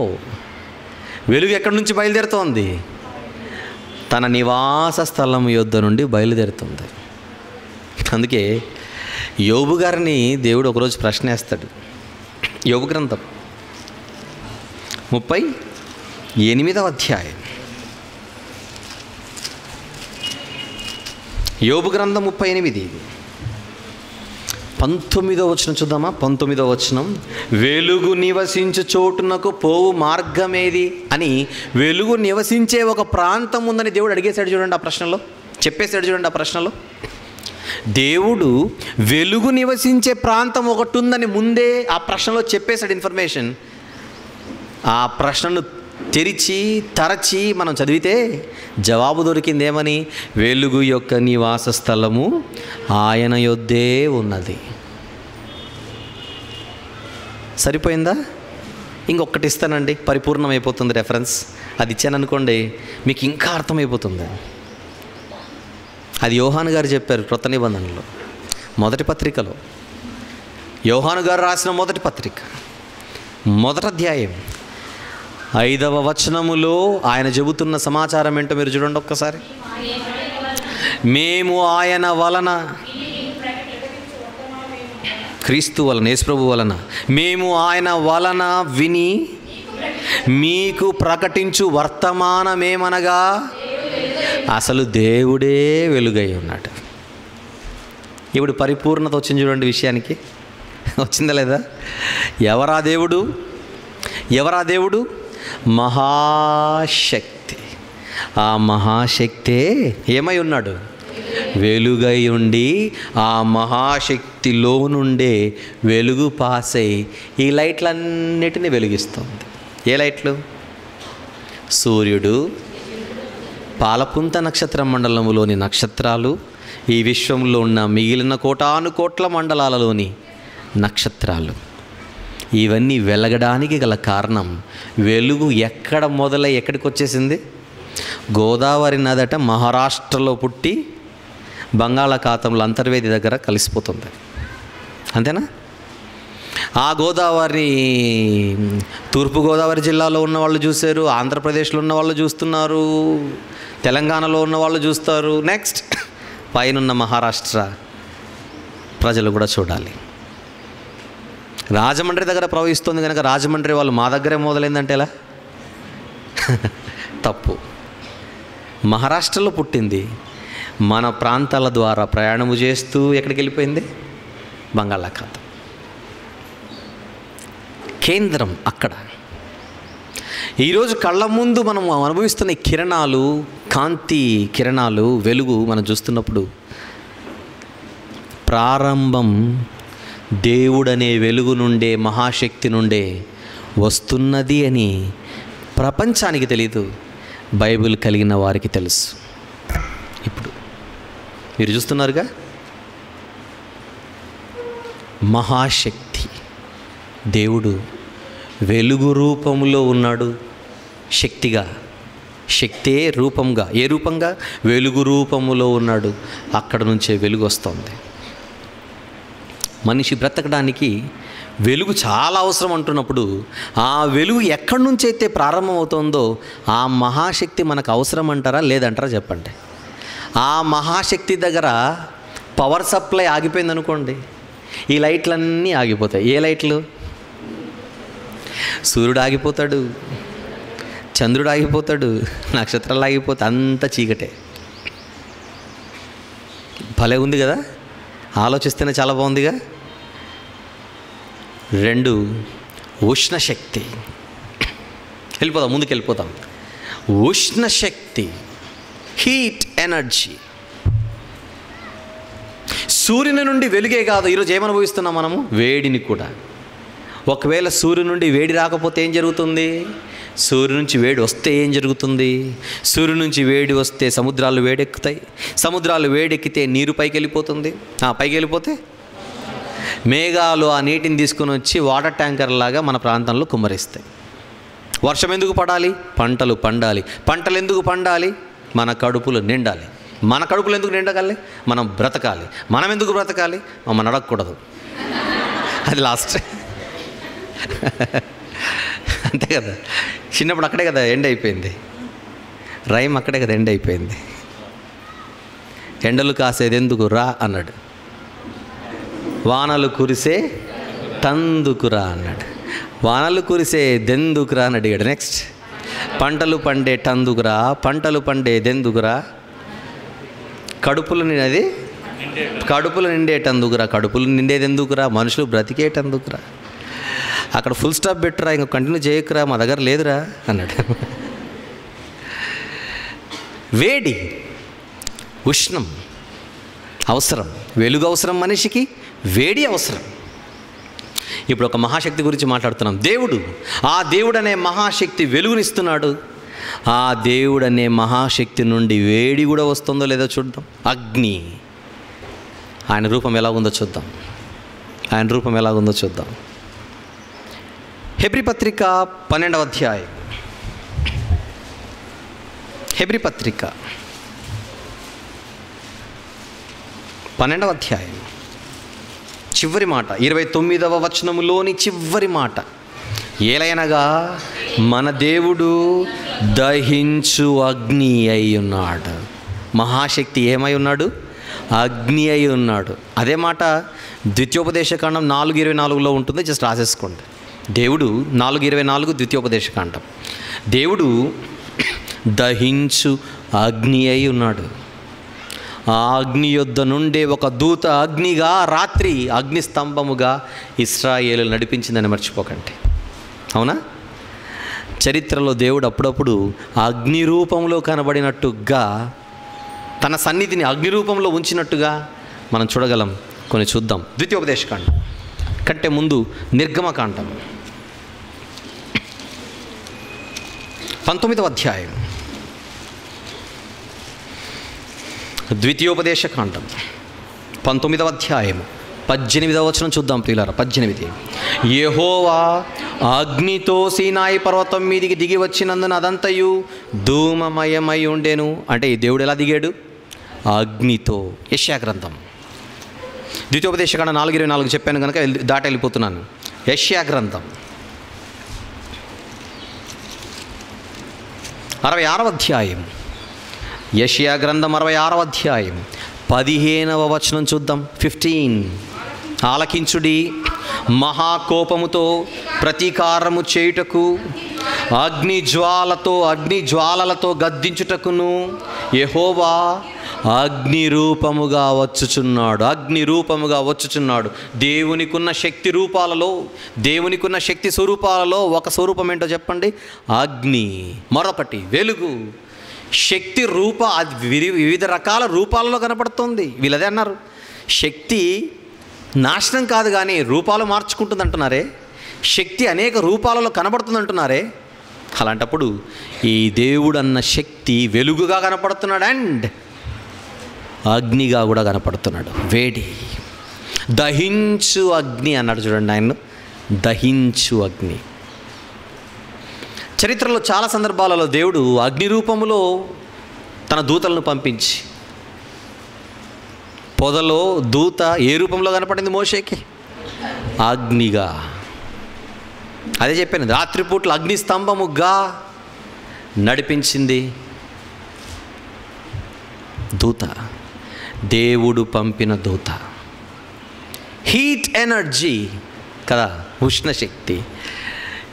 వెలుగు ఎక్కడి నుంచి బయలుదేరుతోంది? తన నివాస స్థలం యొద్ద నుండి బయలుదేరుతుంది. అందుకే యోబు గారిని దేవుడు ఒకరోజు ప్రశ్న వేస్తాడు. యోబు గ్రంథం 38వ అధ్యాయం. యోబు గ్రంథం 38:19 వచనం చూద్దామా. 19వ వచనం. వెలుగు నివసించు చోటునకు పోవు మార్గమేది అని, వెలుగు నివసించే ఒక ప్రాంతం ఉందని దేవుడు అడిగేశాడు చూడండి ఆ ప్రశ్నలో, చెప్పేశాడు చూడండి ఆ ప్రశ్నలో. దేవుడు వెలుగు నివసించే ప్రాంతం ఒకటి ఉందని ముందే ఆ ప్రశ్నలో చెప్పేశాడు ఇన్ఫర్మేషన్. ఆ ప్రశ్నను తరచి మనం చదివితే జవాబు దొరికిందేమని? వెలుగు యొక్క నివాస స్థలము ఆయన యొద్దే ఉన్నది. సరిపోయిందా? ఇంకొకటి ఇస్తానండి, పరిపూర్ణమైపోతుంది రెఫరెన్స్. అది ఇచ్చాననుకోండి మీకు ఇంకా అర్థమైపోతుంది. అది యోహాను గారు చెప్పారు క్రొత్త నిబంధనలో, మొదటి పత్రికలో. యోహాను గారు రాసిన మొదటి పత్రిక 1వ అధ్యాయం 5వ వచనములో ఆయన చెబుతున్న సమాచారం ఏంటో మీరు చూడండి ఒక్కసారి. మేము ఆయన వలన, క్రీస్తు వలన, యేసుప్రభు వలన, మేము ఆయన వలన విని మీకు ప్రకటించు వర్తమానమేమనగా, అసలు దేవుడే వెలుగై ఉన్నాడు. ఇప్పుడు పరిపూర్ణత వచ్చింది చూడండి విషయానికి. వచ్చిందా లేదా? ఎవరా దేవుడు? మహాశక్తి. ఆ మహాశక్తే ఏమై ఉన్నాడు? వెలుగై ఉండి ఆ మహాశక్తిలో నుండే వెలుగు పాసై ఈ లైట్లన్నిటినీ వెలిగిస్తుంది. ఏ లైట్లు? సూర్యుడు, పాలపుంత నక్షత్ర మండలంలోని నక్షత్రాలు, ఈ విశ్వంలో ఉన్న మిగిలిన కోటాను కోట్ల మండలాలలోని నక్షత్రాలు ఇవన్నీ వెలగడానికి గల కారణం వెలుగు ఎక్కడ మొదలై ఎక్కడికి వచ్చేసింది? గోదావరి నదట మహారాష్ట్రలో పుట్టి బంగాళాఖాతంలో అంతర్వేది దగ్గర కలిసిపోతుంది. అంతేనా? ఆ గోదావరి తూర్పుగోదావరి జిల్లాలో ఉన్న వాళ్ళు చూశారు, ఆంధ్రప్రదేశ్లో ఉన్న వాళ్ళు చూస్తున్నారు, తెలంగాణలో ఉన్న వాళ్ళు చూస్తారు. నెక్స్ట్ పైనున్న మహారాష్ట్ర ప్రజలు కూడా చూడాలి. రాజమండ్రి దగ్గర ప్రవహిస్తుంది కనుక రాజమండ్రి వాళ్ళు మా దగ్గరే మొదలైందంటే ఎలా? తప్పు. మహారాష్ట్రలో పుట్టింది, మన ప్రాంతాల ద్వారా ప్రయాణము చేస్తూ ఎక్కడికి వెళ్ళిపోయింది? బంగాళాఖాతం. కేంద్రం అక్కడ. ఈరోజు కళ్ళ ముందు మనం అనుభవిస్తున్న కిరణాలు, కాంతి కిరణాలు, వెలుగు మనం చూస్తున్నప్పుడు ప్రారంభం దేవుడనే వెలుగు నుండే, మహాశక్తి నుండే వస్తున్నది అని ప్రపంచానికి తెలీదు, బైబిల్ కలిగిన వారికి తెలుసు. ఇప్పుడు మీరు చూస్తున్నారుగా, మహాశక్తి దేవుడు వెలుగు రూపంలో ఉన్నాడు. శక్తిగా, శక్తే రూపంగా, ఏ రూపంగా? వెలుగు రూపములో ఉన్నాడు. అక్కడ నుంచే వెలుగు వస్తుంది. మనిషి బ్రతకడానికి వెలుగు చాలా అవసరం అంటున్నప్పుడు ఆ వెలుగు ఎక్కడి నుంచి అయితే ప్రారంభమవుతుందో ఆ మహాశక్తి మనకు అవసరం అంటారా లేదంటారా చెప్పండి? ఆ మహాశక్తి దగ్గర పవర్ సప్లై ఆగిపోయింది అనుకోండి, ఈ లైట్లన్నీ ఆగిపోతాయి. ఏ లైట్లు? సూర్యుడు ఆగిపోతాడు, చంద్రుడు ఆగిపోతాడు, నక్షత్రాలు ఆగిపోతాయి, అంత చీకటే. భలే ఉంది కదా, ఆలోచిస్తేనే చాలా బాగుందిగా. 2 ఉష్ణశక్తి. వెళ్ళిపోతాం, ముందుకు వెళ్ళిపోతాం. ఉష్ణశక్తి, హీట్ ఎనర్జీ. సూర్యుని నుండి వెలుగే కాదు, ఈరోజు ఏమనుభవిస్తున్నాం మనము? వేడిని కూడా. ఒకవేళ సూర్యుని నుండి వేడి రాకపోతే ఏం జరుగుతుంది? సూర్యుని నుంచి వేడి వస్తే ఏం జరుగుతుంది? సూర్యుని నుంచి వేడి వస్తే సముద్రాలు వేడెక్కుతాయి. సముద్రాలు వేడెక్కితే నీరు పైకి వెళ్ళిపోతుంది. పైకి వెళ్ళిపోతే మేఘాలు ఆ నీటిని తీసుకుని వచ్చి వాటర్ ట్యాంకర్ లాగా మన ప్రాంతంలో కుమ్మరిస్తాయి. వర్షం ఎందుకు పడాలి? పంటలు పండాలి. పంటలు ఎందుకు పండాలి? మన కడుపులు నిండాలి. మన కడుపులు ఎందుకు నిండగాలి? మనం బ్రతకాలి. మనం ఎందుకు బ్రతకాలి? మనం అడగకూడదు. అది లాస్ట్. అంతే కదా, చిన్నప్పుడు అక్కడే కదా ఎండ్ అయిపోయింది. రైమ్ అక్కడే కదా ఎండ్ అయిపోయింది. ఎండలు కాసేది ఎందుకు రా అన్నాడు, వానలు కురిసే తందుకురా అన్నాడు. వానలు కురిసే దెందుకురా అని అడిగాడు. నెక్స్ట్ పంటలు పండే టందుకురా, పంటలు పండే దెందుకురా, కడుపులు నిండేది, కడుపులు నిండేటందుకురా, కడుపులు నిండేది ఎందుకురా, మనుషులు బ్రతికేటందుకురా. అక్కడ ఫుల్ స్టాప్ పెట్టురా, ఇంకా కంటిన్యూ చేయకురా, మా దగ్గర లేదురా అన్నాడు. వేడి, ఉష్ణం అవసరం, వెలుగు అవసరం మనిషికి, వేడి అవసరం. ఇప్పుడు ఒక మహాశక్తి గురించి మాట్లాడుతున్నాం. దేవుడు, ఆ దేవుడు అనే మహాశక్తి వెలుగునిస్తున్నాడు. ఆ దేవుడు అనే మహాశక్తి నుండి వేడి కూడా వస్తుందో లేదో చూద్దాం. అగ్ని, ఆయన రూపం ఎలా ఉందో చూద్దాం. ఆయన రూపం ఎలా ఉందో చూద్దాం. హెబ్రీ పత్రిక 12వ అధ్యాయం. హెబ్రీ పత్రిక 12వ అధ్యాయం చివరి మాట, 29వ వచనములోని చివరి మాట. ఏలయనగా మన దేవుడు దహించు అగ్ని అయి ఉన్నాడు. మహాశక్తి ఏమై ఉన్నాడు? అగ్ని అయి ఉన్నాడు. అదే మాట ద్వితీయోపదేశకాండం 4:24లో ఉంటుంది. జస్ట్ రాసేసుకోండి. దేవుడు 4:24 ద్వితీయోపదేశకాండం. దేవుడు దహించు అగ్ని అయి ఉన్నాడు. ఆ అగ్ని యొద్ద నుండే ఒక దూత అగ్నిగా, రాత్రి అగ్ని స్తంభముగా ఇశ్రాయేలు నడిపించిందని మర్చిపోకండి. అవునా? చరిత్రలో దేవుడు అప్పుడప్పుడు అగ్ని రూపంలో కనబడినట్టుగా, తన సన్నిధిని అగ్ని రూపంలో ఉంచినట్టుగా మనం చూడగలం. కొన్ని చూద్దాం. ద్వితీయోపదేశకాండం కంటే ముందు నిర్గమకాండం 19వ అధ్యాయం ద్వితీయోపదేశకాండం 19వ అధ్యాయం 18వ వచనం చూద్దాం ప్రియులారా. 18. యెహోవా అగ్నితో సీనాయి పర్వతం మీదికి దిగి వచ్చినందున అదంతయు ధూమమయమై ఉండెను. అంటే ఈ దేవుడు ఎలా దిగాడు? అగ్నితో. యెషయా గ్రంథం ద్వితీయోపదేశకాండం 4:24 చెప్పాను కనుక దాటి వెళ్ళిపోతున్నాను. యెషయా గ్రంథం 66వ అధ్యాయం. యెషయా గ్రంథం 66వ అధ్యాయం 15వ వచనం చూద్దాం. 15. ఆలకించుడి, మహాకోపముతో ప్రతీకారము చేయుటకు అగ్నిజ్వాలలతో గద్దించుటకును యెహోవా అగ్ని రూపముగా వచ్చుచున్నాడు. దేవునికున్న శక్తి రూపాలలో, దేవునికున్న శక్తి స్వరూపాలలో ఒక స్వరూపం ఏంటో చెప్పండి? అగ్ని. మరొకటి వెలుగు. శక్తి వివిధ రకాల రూపాలలో కనపడుతుంది. వీళ్ళదే అన్నారు, శక్తి నాశనం కాదు కానీ రూపాలు మార్చుకుంటుంది అంటున్నారే. శక్తి అనేక రూపాలలో కనబడుతుంది అంటున్నారే. అలాంటప్పుడు ఈ దేవుడు అన్న శక్తి వెలుగుగా కనపడుతున్నాడు అండ్ అగ్నిగా కూడా కనపడుతున్నాడు. వేడి, దహించు అగ్ని అన్నాడు చూడండి ఆయన. దహించు అగ్ని. చరిత్రలో చాలా సందర్భాలలో దేవుడు అగ్ని రూపములో తన దూతలను పంపించి, పొదలో దూత ఏ రూపంలో కనపడింది మోషేకి? అగ్నిగా. అదే చెప్పాను, రాత్రిపూట్ల అగ్ని స్తంభముగా నడిపించింది దూత, దేవుడు పంపిన దూత. హీట్ ఎనర్జీ కదా, ఉష్ణశక్తి.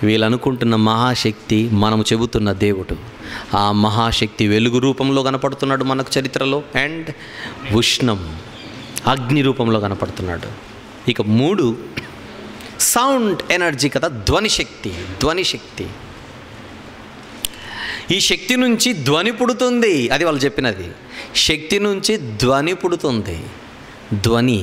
వీళ్ళు అనుకుంటున్న మహాశక్తి మనము చెబుతున్న దేవుడు. ఆ మహాశక్తి వెలుగు రూపంలో కనపడుతున్నాడు మనకు చరిత్రలో, అండ్ ఉష్ణం అగ్ని రూపంలో కనపడుతున్నాడు. ఇక 3 సౌండ్ ఎనర్జీ కదా, ధ్వనిశక్తి. ఈ శక్తి నుంచి ధ్వని పుడుతుంది. అది వాళ్ళు చెప్పినది. శక్తి నుంచి ధ్వని పుడుతుంది. ధ్వని.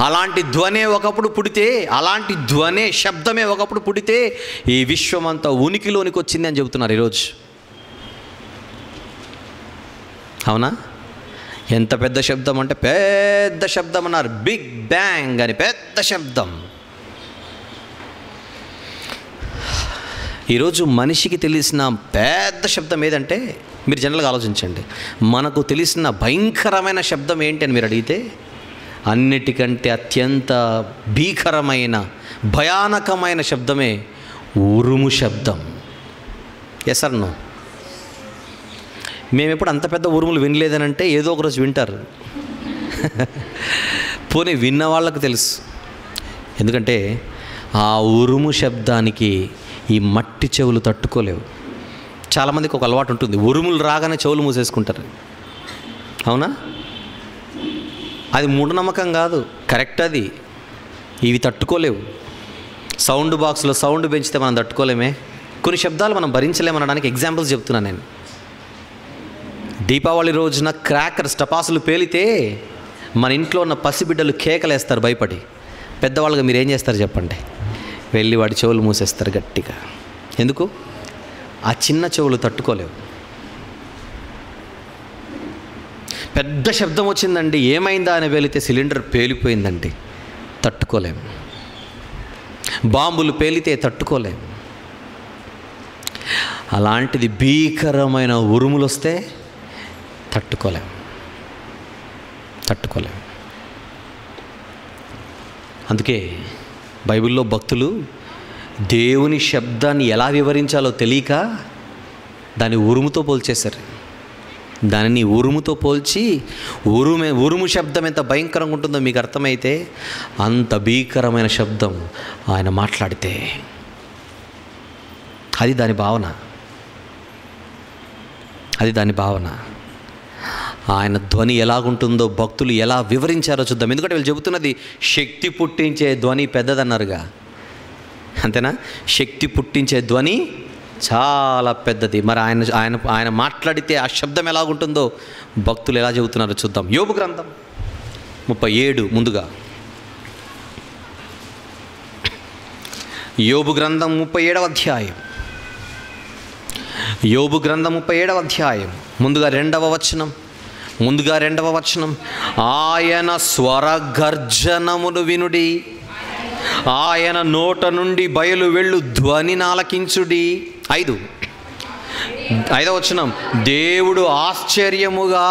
అలాంటి ధ్వనే ఒకప్పుడు పుడితే, అలాంటి ధ్వనే శబ్దమే ఒకప్పుడు పుడితే ఈ విశ్వమంతా ఉనికిలోనికి వచ్చింది అని చెబుతున్నారు ఈరోజు. అవునా? ఎంత పెద్ద శబ్దం అంటే పెద్ద శబ్దం అన్నారు. బిగ్ బ్యాంగ్ అని పెద్ద శబ్దం. ఈరోజు మనిషికి తెలిసిన పెద్ద శబ్దం ఏదంటే, మీరు జనరల్గా ఆలోచించండి, మనకు తెలిసిన భయంకరమైన శబ్దం ఏంటి అని మీరు అడిగితే, అన్నిటికంటే అత్యంత భీకరమైన భయానకమైన శబ్దమే ఉరుము శబ్దం. Yes or no? మేము ఎప్పుడు అంత పెద్ద ఉరుములు వినలేదనంటే ఏదో ఒకరోజు వింటారు. పోనీ విన్న వాళ్ళకు తెలుసు. ఎందుకంటే ఆ ఉరుము శబ్దానికి ఈ మట్టి చెవులు తట్టుకోలేవు. చాలామందికి ఒక అలవాటు ఉంటుంది, ఉరుములు రాగానే చెవులు మూసేసుకుంటారు. అవునా? అది మూఢనమ్మకం కాదు, కరెక్ట్. అది ఇవి తట్టుకోలేవు. సౌండ్ బాక్స్లో సౌండ్ పెంచితే మనం తట్టుకోలేమే. కొన్ని శబ్దాలు మనం భరించలేమనడానికి ఎగ్జాంపుల్స్ చెప్తున్నాను నేను. దీపావళి రోజున క్రాకర్స్ టపాసులు పేలితే మన ఇంట్లో ఉన్న పసిబిడ్డలు కేకలేస్తారు భయపడి. పెద్దవాళ్ళుగా మీరు ఏం చేస్తారు చెప్పండి? వెళ్ళి వాడి చెవులు మూసేస్తారు గట్టిగా. ఎందుకు? ఆ చిన్న చెవులు తట్టుకోలేవు. పెద్ద శబ్దం వచ్చిందండి, ఏమైందా అని వెళితే సిలిండర్ పేలిపోయిందండి, తట్టుకోలేము. బాంబులు పేలితే తట్టుకోలేము. అలాంటిది భీకరమైన ఉరుములు వస్తే తట్టుకోలేము. అందుకే బైబిల్లో భక్తులు దేవుని శబ్దాన్ని ఎలా వివరించాలో తెలియక దాన్ని ఉరుముతో పోల్చేశారు. దానిని ఉరుముతో పోల్చి ఉరుము శబ్దం ఎంత భయంకరంగా ఉంటుందో మీకు అర్థమైతే, అంత భీకరమైన శబ్దం ఆయన మాట్లాడితే. అది దాని భావన. ఆయన ధ్వని ఎలాగుంటుందో భక్తులు ఎలా వివరించారో చూద్దాం. ఎందుకంటే వీళ్ళు చెబుతున్నది శక్తి పుట్టించే ధ్వని పెద్దదన్నారుగా, అంతేనా? శక్తి పుట్టించే ధ్వని చాలా పెద్దది. మరి ఆయన మాట్లాడితే ఆ శబ్దం ఎలాగుంటుందో భక్తులు ఎలా చెబుతున్నారో చూద్దాం. యోబు గ్రంథం 37 ముందుగా. యోబు గ్రంథం 37వ అధ్యాయం యోబు గ్రంథం 37వ అధ్యాయం ముందుగా రెండవ వచనం, ఆయన స్వరగర్జనమును వినుడి, ఆయన నోట నుండి బయలు వెళ్ళు ధ్వనిని ఆలకించుడి. 5వ వచనం, దేవుడు ఆశ్చర్యముగా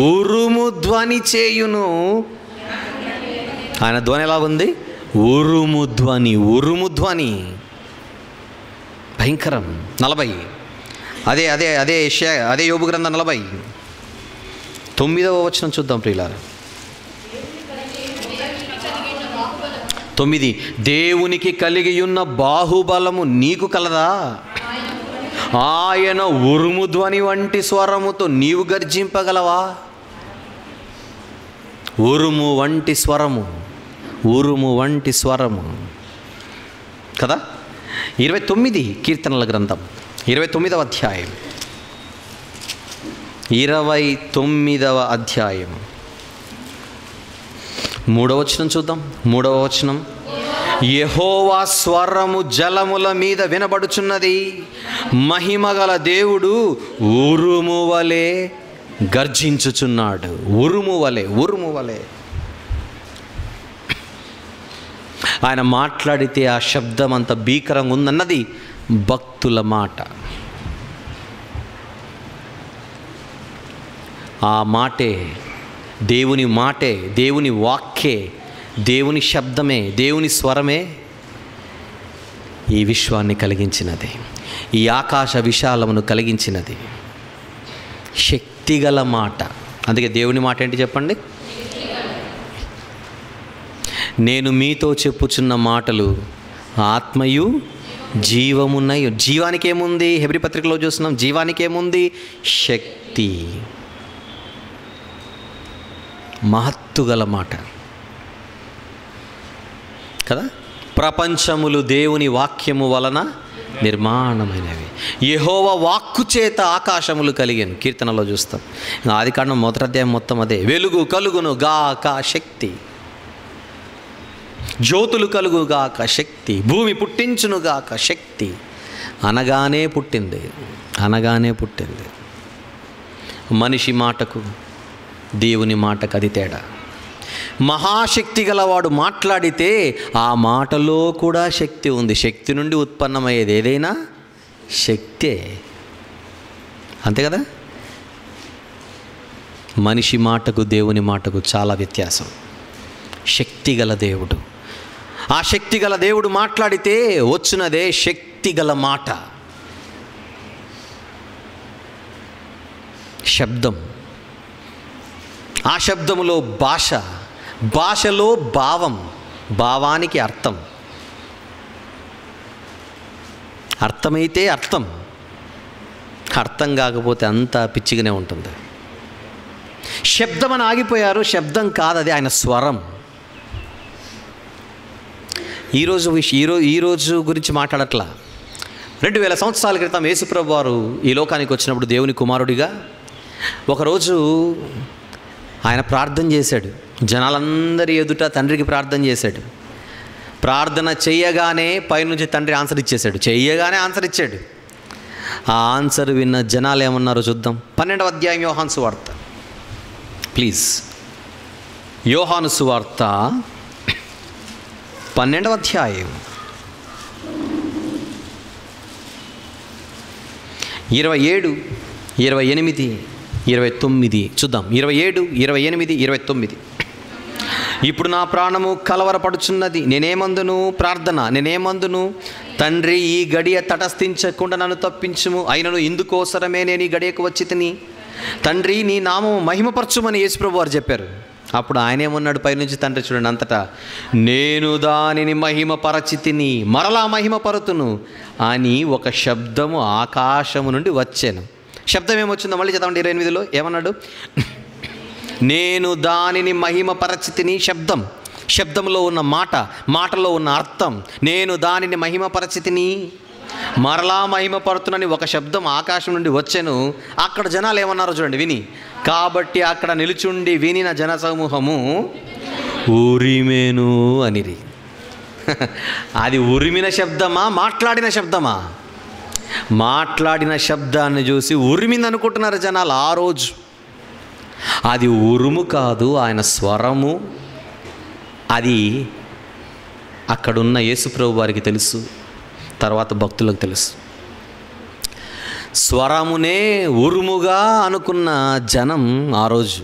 ఉరుము ధ్వని చేయును. ఆయన ధ్వని ఎలా ఉంది? ఉరుము ధ్వని, భయంకరం. 40, అదే యోబు గ్రంథం 49వ వచనం చూద్దాం ప్రియులారా. 9, దేవునికి కలిగి ఉన్న బాహుబలము నీకు కలదా? ఆయన ఉరుము ధ్వని వంటి స్వరముతో నీవు గర్జింపగలవా? ఉరుము వంటి స్వరము కదా. 29 కీర్తనల గ్రంథం 29వ అధ్యాయం 29వ అధ్యాయం 3వ వచనం చూద్దాం. 3వ వచనం, యెహోవా స్వరము జలముల మీద వినబడుచున్నది, మహిమగల దేవుడు ఉరుము వలె గర్జించుచున్నాడు. ఉరుము వలె ఆయన మాట్లాడితే ఆ శబ్దం అంత భీకరంగా ఉందన్నది భక్తుల మాట. ఆ మాటే, దేవుని వాక్యే, దేవుని శబ్దమే, దేవుని స్వరమే ఈ విశ్వాన్ని కలిగించినది, ఈ ఆకాశ విశాలమును కలిగించినది. శక్తిగల మాట. అందుకే దేవుని మాట ఏంటి చెప్పండి? నేను మీతో చెప్పుచున్న మాటలు ఆత్మయు జీవమున్నయు. జీవానికి ఏముంది? హెబ్రీ పత్రికలో చూస్తున్నాం, జీవానికి ఏముంది? శక్తి. మహత్తుగల మాట కదా. ప్రపంచములు దేవుని వాక్యము వలన నిర్మాణమైనవి, యెహోవా వాక్కు చేత ఆకాశములు కలిగాను. కీర్తనలో చూస్తాం. ఆదికాండం 1వ అధ్యాయం మొత్తం అదే. వెలుగు కలుగును గాక శక్తి, జ్యోతులు కలుగుగాక శక్తి, భూమి పుట్టించునుగాక శక్తి. అనగానే పుట్టింది. మనిషి మాటకు దేవుని మాటకు అది తేడా. మహాశక్తి గలవాడు మాట్లాడితే ఆ మాటలో కూడా శక్తి ఉంది. శక్తి నుండి ఉత్పన్నమయ్యేది ఏదైనా శక్తే, అంతే కదా. మనిషి మాటకు దేవుని మాటకు చాలా వ్యత్యాసం. శక్తిగల దేవుడు, ఆ శక్తిగల దేవుడు మాట్లాడితే వచ్చినదే శక్తిగల మాట. శబ్దం, ఆ శబ్దములో భాషలో భావం, భావానికి అర్థమైతే అర్థం కాకపోతే అంతా పిచ్చిగానే ఉంటుంది. శబ్దం అని ఆగిపోయారు. శబ్దం కాదది, ఆయన స్వరం. ఈరోజు గురించి మాట్లాడట్లా. 2000 సంవత్సరాల క్రితం యేసుప్రభు వారు ఈ లోకానికి వచ్చినప్పుడు దేవుని కుమారుడిగా ఒకరోజు ఆయన ప్రార్థన చేశాడు. జనాలందరి ఎదుట తండ్రికి ప్రార్థన చేశాడు. ప్రార్థన చెయ్యగానే పైనుంచి తండ్రి ఆన్సర్ ఇచ్చాడు. ఆ ఆన్సర్ విన్న జనాలు ఏమన్నారో చూద్దాం. 12వ అధ్యాయం యోహాను సువార్త, ప్లీజ్. యోహాను సువార్త 12వ అధ్యాయం 27, 28, 29 చూద్దాం. 27, 28, 29. ఇప్పుడు నా ప్రాణము కలవరపడుచున్నది. నేనేమందును తండ్రి, ఈ గడియ తటస్థించకుండా నన్ను తప్పించుము. అయినను ఇందుకోసరమే నేను ఈ గడియకు వచ్చి తిని, తండ్రి నీ నామము మహిమపరచుమని యేసుప్రభు వారు చెప్పారు. అప్పుడు ఆయన ఏమన్నాడు? పైనుంచి తండ్రి చూడండి, అంతటా నేను దానిని మహిమపరచి తిని మరలా మహిమపరుతును అని ఒక శబ్దము ఆకాశము నుండి వచ్చాను. శబ్దం ఏమొచ్చిందో మళ్ళీ చదవండి. 28లో ఏమన్నాడు? నేను దానిని మహిమపరచి తిని. శబ్దంలో ఉన్న మాటలో ఉన్న అర్థం. నేను దానిని మహిమపరచి తిని మరలా మహిమపరుతునని ఒక శబ్దం ఆకాశం నుండి వచ్చాను. అక్కడ జనాలు ఏమన్నారో చూడండి విని. కాబట్టి అక్కడ నిలుచుండి వినిన జన సమూహము ఉరిమేను అనిరి. అది ఉరిమిన శబ్దమా, మాట్లాడిన శబ్దమా? మాట్లాడిన శబ్దాన్ని చూసి ఉరిమింది అనుకుంటున్నారు జనాలు ఆ రోజు. అది ఉరుము కాదు, ఆయన స్వరము. అది అక్కడున్న యేసుప్రభు వారికి తెలుసు, తర్వాత భక్తులకు తెలుసు. స్వరమునే ఉరుముగా అనుకున్న జనం ఆ రోజు.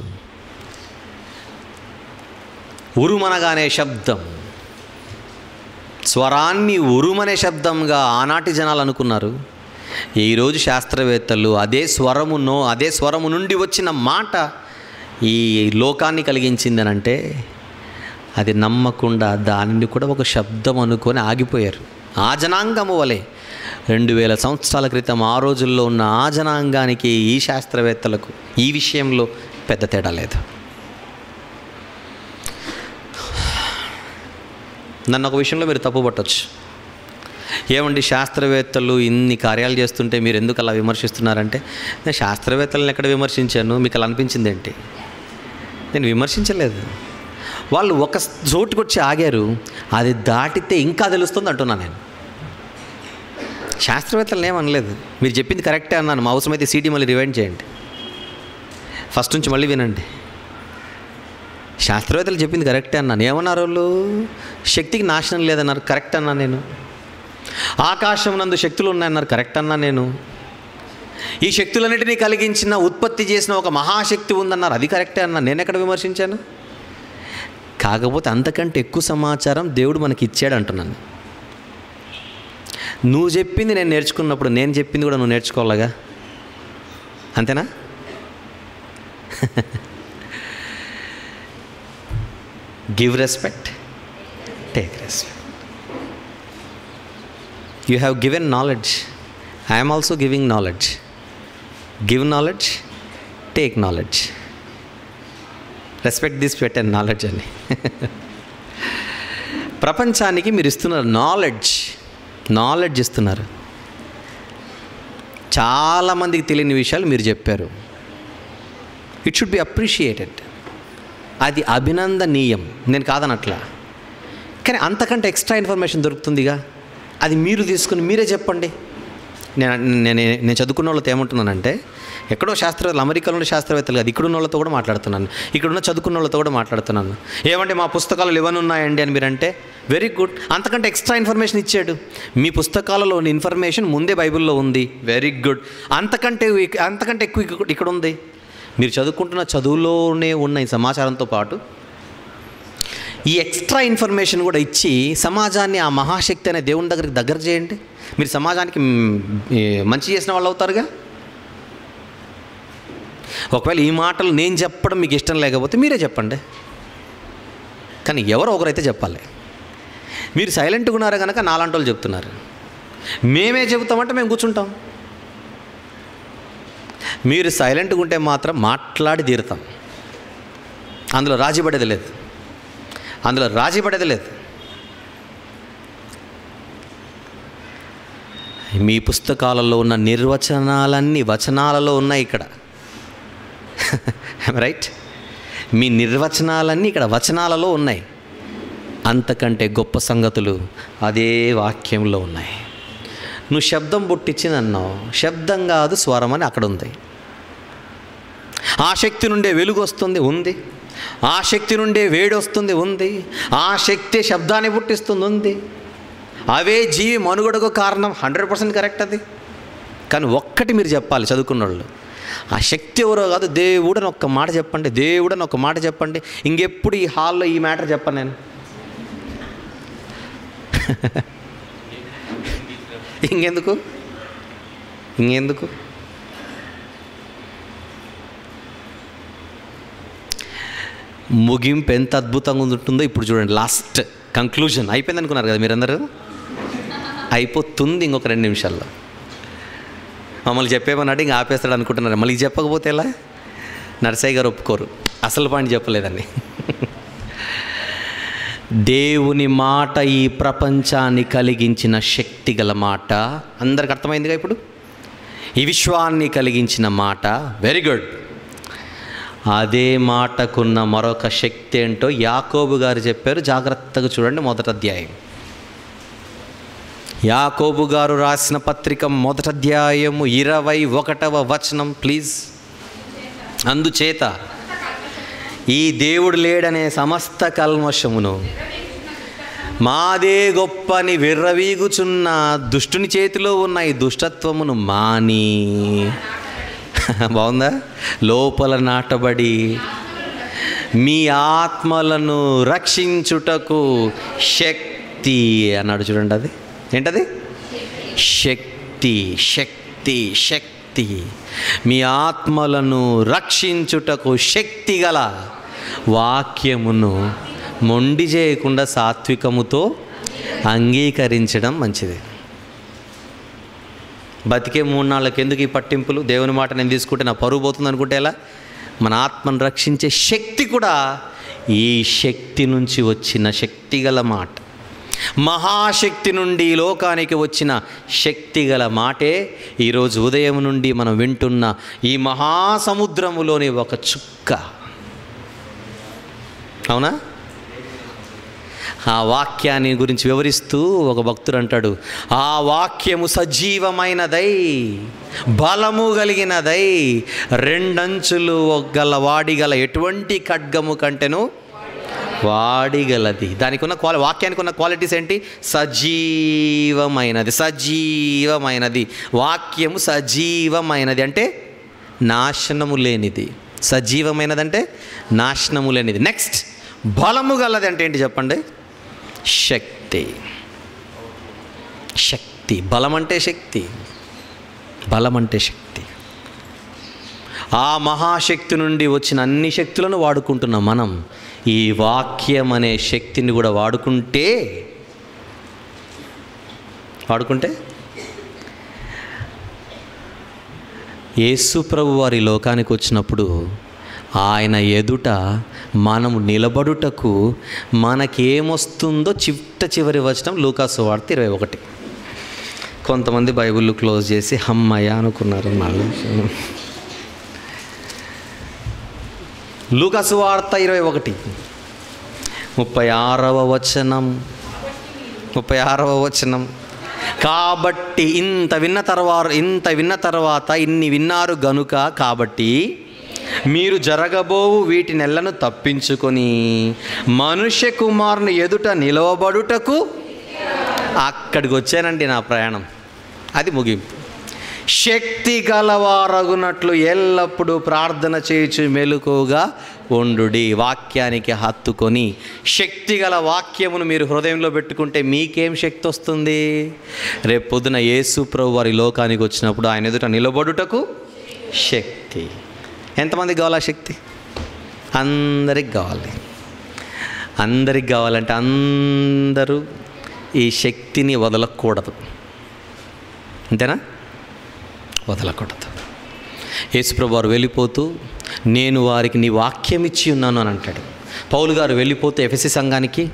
ఉరుమనగానే శబ్దం, స్వరాన్ని ఉరుమనే శబ్దంగా ఆనాటి జనాలు అనుకున్నారు. ఈరోజు శాస్త్రవేత్తలు అదే స్వరము నుండి వచ్చిన మాట ఈ లోకాన్ని కలిగించిందనంటే అది నమ్మకుండా దానిని కూడా ఒక శబ్దం అనుకొని ఆగిపోయారు. ఆ జనాంగము వలె 2000 సంవత్సరాల క్రితం ఆ రోజుల్లో ఉన్న ఆ జనాంగానికి ఈ శాస్త్రవేత్తలకు ఈ విషయంలో పెద్ద తేడా లేదు. నన్ను ఒక విషయంలో మీరు తప్పు పట్టవచ్చు. ఏమండి శాస్త్రవేత్తలు ఇన్ని కార్యాలు చేస్తుంటే మీరు ఎందుకు అలా విమర్శిస్తున్నారంటే, నేను శాస్త్రవేత్తలను ఎక్కడ విమర్శించాను? మీకు అలా అనిపించింది ఏంటి? నేను విమర్శించలేదు. వాళ్ళు ఒక చోటుకు వచ్చి ఆగారు, అది దాటితే ఇంకా తెలుస్తుంది అంటున్నాను నేను. శాస్త్రవేత్తలను ఏమనలేదు, మీరు చెప్పింది కరెక్టే అన్నాను. మా అవసరమైతే సీడీ మళ్ళీ రివైండ్ చేయండి, ఫస్ట్ నుంచి మళ్ళీ వినండి. శాస్త్రవేత్తలు చెప్పింది కరెక్టే అన్నాను. ఏమన్నారు వాళ్ళు? శక్తికి నాశనం లేదన్నారు, కరెక్ట్ అన్నా నేను. ఆకాశం నందు శక్తులు ఉన్నాయన్నారు, కరెక్ట్ అన్నా నేను. ఈ శక్తులన్నిటినీ కలిగించిన ఉత్పత్తి చేసిన ఒక మహాశక్తి ఉందన్నారు, అది కరెక్టే అన్నా. నేను ఎక్కడ విమర్శించాను? కాకపోతే అంతకంటే ఎక్కువ సమాచారం దేవుడు మనకి ఇచ్చాడు అంటున్నాను. నువ్వు చెప్పింది నేను నేర్చుకున్నప్పుడు నేను చెప్పింది కూడా నువ్వు నేర్చుకోవాలిగా, అంతేనా? Give respect, take respect. You have given knowledge. I am also giving knowledge. Give knowledge, take knowledge. Respect this pet and knowledge అని. ప్రపంచానికి మీరు ఇస్తున్నారు నాలెడ్జ్ ఇస్తున్నారు. చాలామందికి తెలియని విషయాలు మీరు చెప్పారు. It should be appreciated. అది అభినందనీయం, నేను కాదనట్లా. కానీ అంతకంటే ఎక్స్ట్రా ఇన్ఫర్మేషన్ దొరుకుతుందిగా, అది మీరు తీసుకుని మీరే చెప్పండి. నేను చదువుకున్న వాళ్ళతో ఏమంటున్నానంటే, ఎక్కడో శాస్త్రవేత్తలు, అమెరికాలో ఉండే శాస్త్రవేత్తలు కాదు, ఇక్కడున్న వాళ్ళతో కూడా మాట్లాడుతున్నాను, ఇక్కడున్న చదువుకున్న వాళ్ళతో కూడా మాట్లాడుతున్నాను. ఏమంటే మా పుస్తకాలు ఇవన్నీ ఉన్నాయండి అని మీరంటే వెరీ గుడ్. అంతకంటే ఎక్స్ట్రా ఇన్ఫర్మేషన్ ఇచ్చాడు. మీ పుస్తకాలలోని ఇన్ఫర్మేషన్ ముందే బైబిల్లో ఉంది, వెరీ గుడ్. అంతకంటే ఎక్కువ ఇక్కడ ఉంది. మీరు చదువుకుంటున్న చదువులోనే ఉన్న ఈ సమాచారంతో పాటు ఈ ఎక్స్ట్రా ఇన్ఫర్మేషన్ కూడా ఇచ్చి సమాజాన్ని ఆ మహాశక్తి అనే దేవుని దగ్గర చేయండి. మీరు సమాజానికి మంచి చేసిన వాళ్ళు అవుతారుగా. ఒకవేళ ఈ మాటలు నేను చెప్పడం మీకు ఇష్టం లేకపోతే మీరే చెప్పండి, కానీ ఎవరో ఒకరైతే చెప్పాలి. మీరు సైలెంట్గా ఉన్నారు కనుక నాలాంటి వాళ్ళు చెప్తున్నారు. మేమే చెబుతామంటే మేము కూర్చుంటాం. మీరు సైలెంట్గా ఉంటే మాత్రం మాట్లాడి తీరుతాం. అందులో రాజీ పడేది లేదు. మీ పుస్తకాలలో ఉన్న నిర్వచనాలన్నీ వచనాలలో ఉన్నాయి ఇక్కడ. రైట్? మీ నిర్వచనాలన్నీ ఇక్కడ వచనాలలో ఉన్నాయి. అంతకంటే గొప్ప సంగతులు అదే వాక్యంలో ఉన్నాయి. నువ్వు శబ్దం పుట్టించిందన్నావు, శబ్దం కాదు స్వరం అని అక్కడ ఉంది. ఆ శక్తి నుండే వెలుగు వస్తుంది, ఉంది. ఆ శక్తి నుండే వేడి వస్తుంది, ఉంది. ఆ శక్తి శబ్దాన్ని పుట్టిస్తుంది, ఉంది. అవే జీవి మనుగడకు కారణం, 100% కరెక్ట్ అది. కానీ ఒక్కటి మీరు చెప్పాలి చదువుకున్న వాళ్ళు, ఆ శక్తి ఎవరో కాదు, దేవుడని ఒక్క మాట చెప్పండి, దేవుడని ఒక మాట చెప్పండి. ఇంకెప్పుడు ఈ హాల్లో ఈ మ్యాటర్ చెప్పను నేను. ఇంకెందుకు ముగింపు ఎంత అద్భుతంగా ఉంటుందో ఇప్పుడు చూడండి. లాస్ట్ కంక్లూజన్ అయిపోయింది అనుకున్నారు కదా మీరందరూ, అయిపోతుంది ఇంకొక 2 నిమిషాల్లో. మమ్మల్ని చెప్పేమన్నాడు ఇంక ఆపేస్తాడు అనుకుంటున్నారు. మళ్ళీ చెప్పకపోతే ఎలా? నర్సయ్య గారు ఒప్పుకోరు, అసలు పాయింట్ చెప్పలేదని. దేవుని మాట ఈ ప్రపంచాన్ని కలిగించిన శక్తి గల మాట. అందరికి అర్థమైందిగా ఇప్పుడు? ఈ విశ్వాన్ని కలిగించిన మాట. Very good. అదే మాటకున్న మరొక శక్తి ఏంటో యాకోబు గారు చెప్పారు. జాగ్రత్తగా చూడండి, 1వ అధ్యాయం యాకోబు గారు రాసిన పత్రిక 1వ అధ్యాయము 21వ వచనం ప్లీజ్. అందుచేత ఈ దేవుడు లేడనే సమస్త కల్మషమును మాదే గొప్పని విర్రవీగుచున్న దుష్టుని చేతిలో ఉన్న ఈ దుష్టత్వమును మాని, బాగుందా, లోపల నాటబడి మీ ఆత్మలను రక్షించుటకు శక్తి అన్నాడు. చూడండి, అది ఏంటది? శక్తి, శక్తి, శక్తి. మీ ఆత్మలను రక్షించుటకు శక్తి గల వాక్యమును మొండి చేయకుండా సాత్వికముతో అంగీకరించడం మంచిది. బతికే 3 నాళ్ళకి ఎందుకు ఈ పట్టింపులు? దేవుని మాట నేను తీసుకుంటే నా పరువు పోతుంది అనుకుంటే ఎలా? మన ఆత్మను రక్షించే శక్తి కూడా ఈ శక్తి నుంచి వచ్చిన శక్తి గల మాట, మహాశక్తి నుండి లోకానికి వచ్చిన శక్తి గల మాటే ఈరోజు ఉదయం నుండి మనం వింటున్న ఈ మహాసముద్రములోని ఒక చుక్క. అవునా? ఆ వాక్యాన్ని గురించి వివరిస్తూ ఒక భక్తుడు అంటాడు, ఆ వాక్యము సజీవమైనదై బలము కలిగినదై 2 అంచులు గల వాడిగల ఎటువంటి ఖడ్గము కంటెను వాడిగలది. దానికి ఉన్న వాక్యానికి ఉన్న క్వాలిటీస్ ఏంటి? సజీవమైనది. సజీవమైనది వాక్యము సజీవమైనది అంటే నాశనము లేనిది. సజీవమైనది అంటే నాశనము లేనిది. నెక్స్ట్, బలము గలది అంటే ఏంటి చెప్పండి? శక్తి. శక్తి, బలం అంటే శక్తి, బలం అంటే శక్తి. ఆ మహాశక్తి నుండి వచ్చిన అన్ని శక్తులను వాడుకుంటున్న మనం ఈ వాక్యం అనే శక్తిని కూడా వాడుకుంటే యేసు ప్రభు వారి లోకానికి వచ్చినప్పుడు ఆయన ఎదుట మనము నిలబడుటకు మనకేమొస్తుందో చివరి వచనం లూకాసు సువార్త 21. కొంతమంది బైబిల్ క్లోజ్ చేసి హమ్మయ్య అనుకున్నారు. లూకాసు సువార్త 21 36వ వచనం. కాబట్టి ఇంత విన్న తర్వాత ఇన్ని విన్నారు గనుక, కాబట్టి మీరు జరగబోవు వీటి నెలను తప్పించుకొని మనుష్య కుమారుని ఎదుట నిలవబడుటకు. అక్కడికి వచ్చానండి నా ప్రయాణం, అది ముగింపు. శక్తి గలవారగునట్లు ఎల్లప్పుడూ ప్రార్థన చేయుచు మెలకువగా ఉండుడి. వాక్యానికి హత్తుకొని శక్తి గల వాక్యమును మీరు హృదయంలో పెట్టుకుంటే మీకేం శక్తి వస్తుంది? రేపు పొద్దున యేసు ప్రభు వారి లోకానికి వచ్చినప్పుడు ఆయన ఎదుట నిలబడుటకు శక్తి. ఎంతమందికి కావాలి ఆ శక్తి? అందరికి కావాలి. అందరికి కావాలంటే అందరూ ఈ శక్తిని వదలకూడదు. అంతేనా? వదలకూడదు. యేసుప్రభు వారు వెళ్ళిపోతూ నేను వారికి నీ వాక్యం ఇచ్చి ఉన్నాను అని అంటాడు. పౌలు గారు వెళ్ళిపోతే ఎఫెసీ సంఘానికి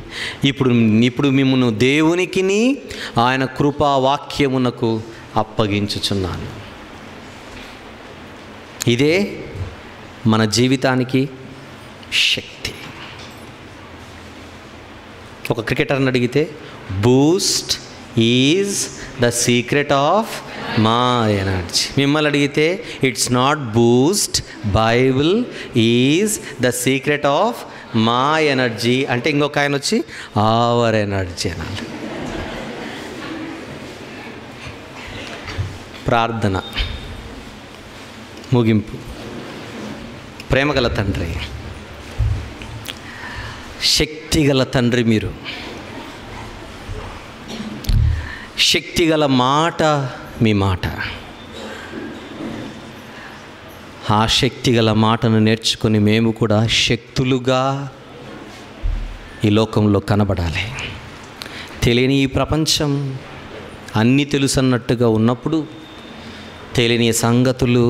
ఇప్పుడు మిమ్మును దేవునికిని ఆయన కృపా వాక్యమునకు అప్పగించుచున్నాను. ఇదే మన జీవితానికి శక్తి. ఒక క్రికెటర్ని అడిగితే Boost is the secret of my energy. మిమ్మల్ని అడిగితే it's not Boost, Bible is the secret of my energy అంటే ఇంకొక ఆయన వచ్చి అవర్ ఎనర్జీ అనాలి. ప్రార్థన ముగింపు. ప్రేమగల తండ్రి, శక్తిగల తండ్రి, మీరు శక్తిగల మాట మీ మాట. ఆ శక్తిగల మాటను నేర్చుకొని మేము కూడా శక్తులుగా ఈ లోకంలో కనబడాలి. తెలియని ఈ ప్రపంచం అన్నీ తెలుసన్నట్టుగా ఉన్నప్పుడు తెలియని సంగతులు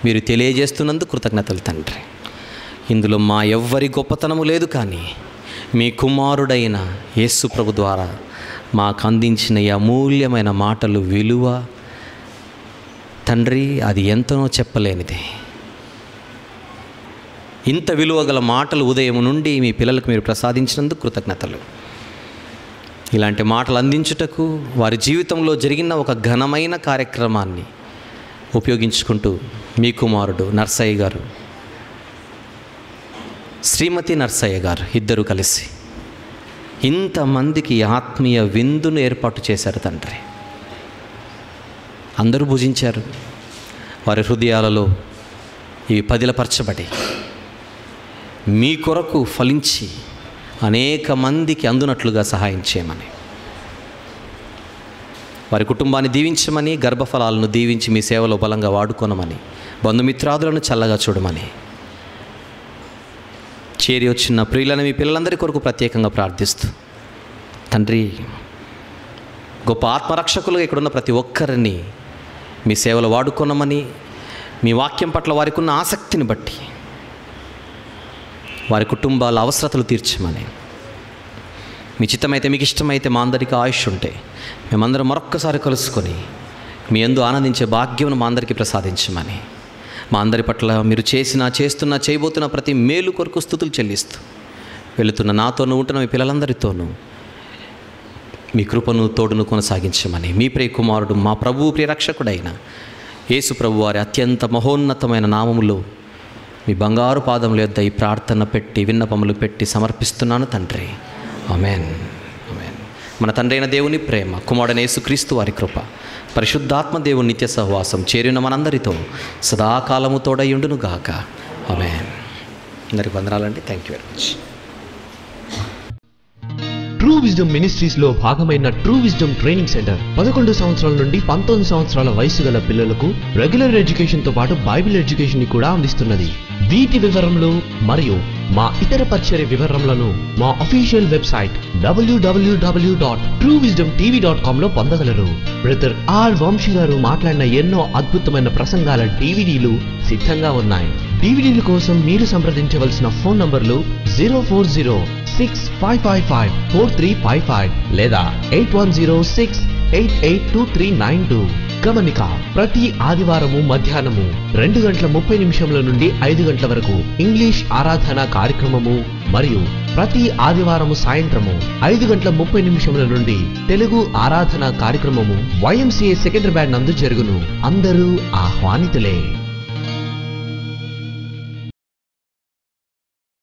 మీరు తెలియజేస్తున్నందుకు కృతజ్ఞతలు తండ్రి. ఇందులో మా ఎవ్వరి గొప్పతనము లేదు, కానీ మీ కుమారుడైన యేసు ప్రభు ద్వారా మాకు అందించిన ఈ అమూల్యమైన మాటలు విలువ తండ్రి, అది ఎంతనో చెప్పలేనిది. ఇంత విలువ గల మాటలు ఉదయం నుండి మీ పిల్లలకు మీరు ప్రసాదించినందుకు కృతజ్ఞతలు. ఇలాంటి మాటలు అందించుటకు వారి జీవితంలో జరిగిన ఒక ఘనమైన కార్యక్రమాన్ని ఉపయోగించుకుంటూ మీ కుమారుడు నర్సయ్య గారు, శ్రీమతి నర్సయ్య గారు ఇద్దరు కలిసి ఇంతమందికి ఆత్మీయ విందును ఏర్పాటు చేశారు తండ్రి. అందరూ భుజించారు. వారి హృదయాలలో ఇవి పదిలపరచబడి మీ కొరకు ఫలించి అనేక మందికి అందునట్లుగా సహాయం చేయమని, వారి కుటుంబాన్ని దీవించమని, గర్భఫలాలను దీవించి మీ సేవలో బలంగా వాడుకోనమని, బంధుమిత్రాదులను చల్లగా చూడమని, చేరి వచ్చిన ప్రియులను మీ పిల్లలందరి కొరకు ప్రత్యేకంగా ప్రార్థిస్తూ తండ్రి, గొప్ప ఆత్మరక్షకులుగా ఇక్కడున్న ప్రతి ఒక్కరిని మీ సేవలో వాడుకోనమని, మీ వాక్యం పట్ల వారికి ఉన్న ఆసక్తిని బట్టి వారి కుటుంబాల అవసరతలు తీర్చమని, మీ చిత్తమైతే మీకు ఇష్టమైతే మా అందరికీ ఆయుష్ ఉంటే మేమందరం మరొక్కసారి కలుసుకొని మీ యందు ఆనందించే భాగ్యమును మా అందరికీ ప్రసాదించమని, మా అందరి పట్ల మీరు చేస్తున్న చేయబోతున్న ప్రతి మేలు కొరకు స్తుతులు చెల్లిస్తూ వెళుతున్న నాతోనూ ఉంటున్న మీ పిల్లలందరితోనూ మీ కృపను తోడును కొనసాగించమని, మీ ప్రియ కుమారుడు మా ప్రభువు ప్రియరక్షకుడైన యేసు ప్రభు వారి అత్యంత మహోన్నతమైన నామములో మీ బంగారు పాదముల యొద్ద ఈ ప్రార్థన పెట్టి విన్నపములు పెట్టి సమర్పిస్తున్నాను తండ్రి. ఆమేన్, ఆమేన్. మన తండ్రి అయిన దేవుని ప్రేమ, కుమారుడైన యేసుక్రీస్తు వారి కృప, పరిశుద్ధాత్మ దేవుని నిత్య సహవాసం చేరిన మనందరితో సదాకాలము తోడయుండును గాక. ఆమేన్. అందరికి వందనాలండి. Thank you very much. True wisdom ministries లో భాగమైన ట్రూ విజ్డమ్ ట్రైనింగ్ సెంటర్ 11 సంవత్సరాల నుండి 19 సంవత్సరాల వయసు గల పిల్లలకు రెగ్యులర్ ఎడ్యుకేషన్ తో పాటు బైబిల్ ఎడ్యుకేషన్ ని కూడా అందిస్తున్నది. వీటి వివరములు మరియు మా ఇతర పరిచర్య వివరములను మా అఫీషియల్ వెబ్సైట్ www.truewisdomtv.com లో పొందగలరు. బ్రదర్ ఆర్ వంశీ గారు మాట్లాడిన ఎన్నో అద్భుతమైన ప్రసంగాల డివిడీలు సిద్ధంగా ఉన్నాయి. డివిడీల కోసం మీరు సంప్రదించవలసిన ఫోన్ నంబర్లు 04065554355 లేదా 8106882392. గమనిక, ప్రతి ఆదివారము మధ్యాహ్నము 2:30 నుండి 5 గంటల వరకు ఇంగ్లీష్ ఆరాధన కార్యక్రమము మరియు ప్రతి ఆదివారము సాయంత్రము 5:30 నుండి తెలుగు ఆరాధన కార్యక్రమము YMCA సెకండరీ బ్యాండ్ నందు జరుగును. అందరూ ఆహ్వానితులే.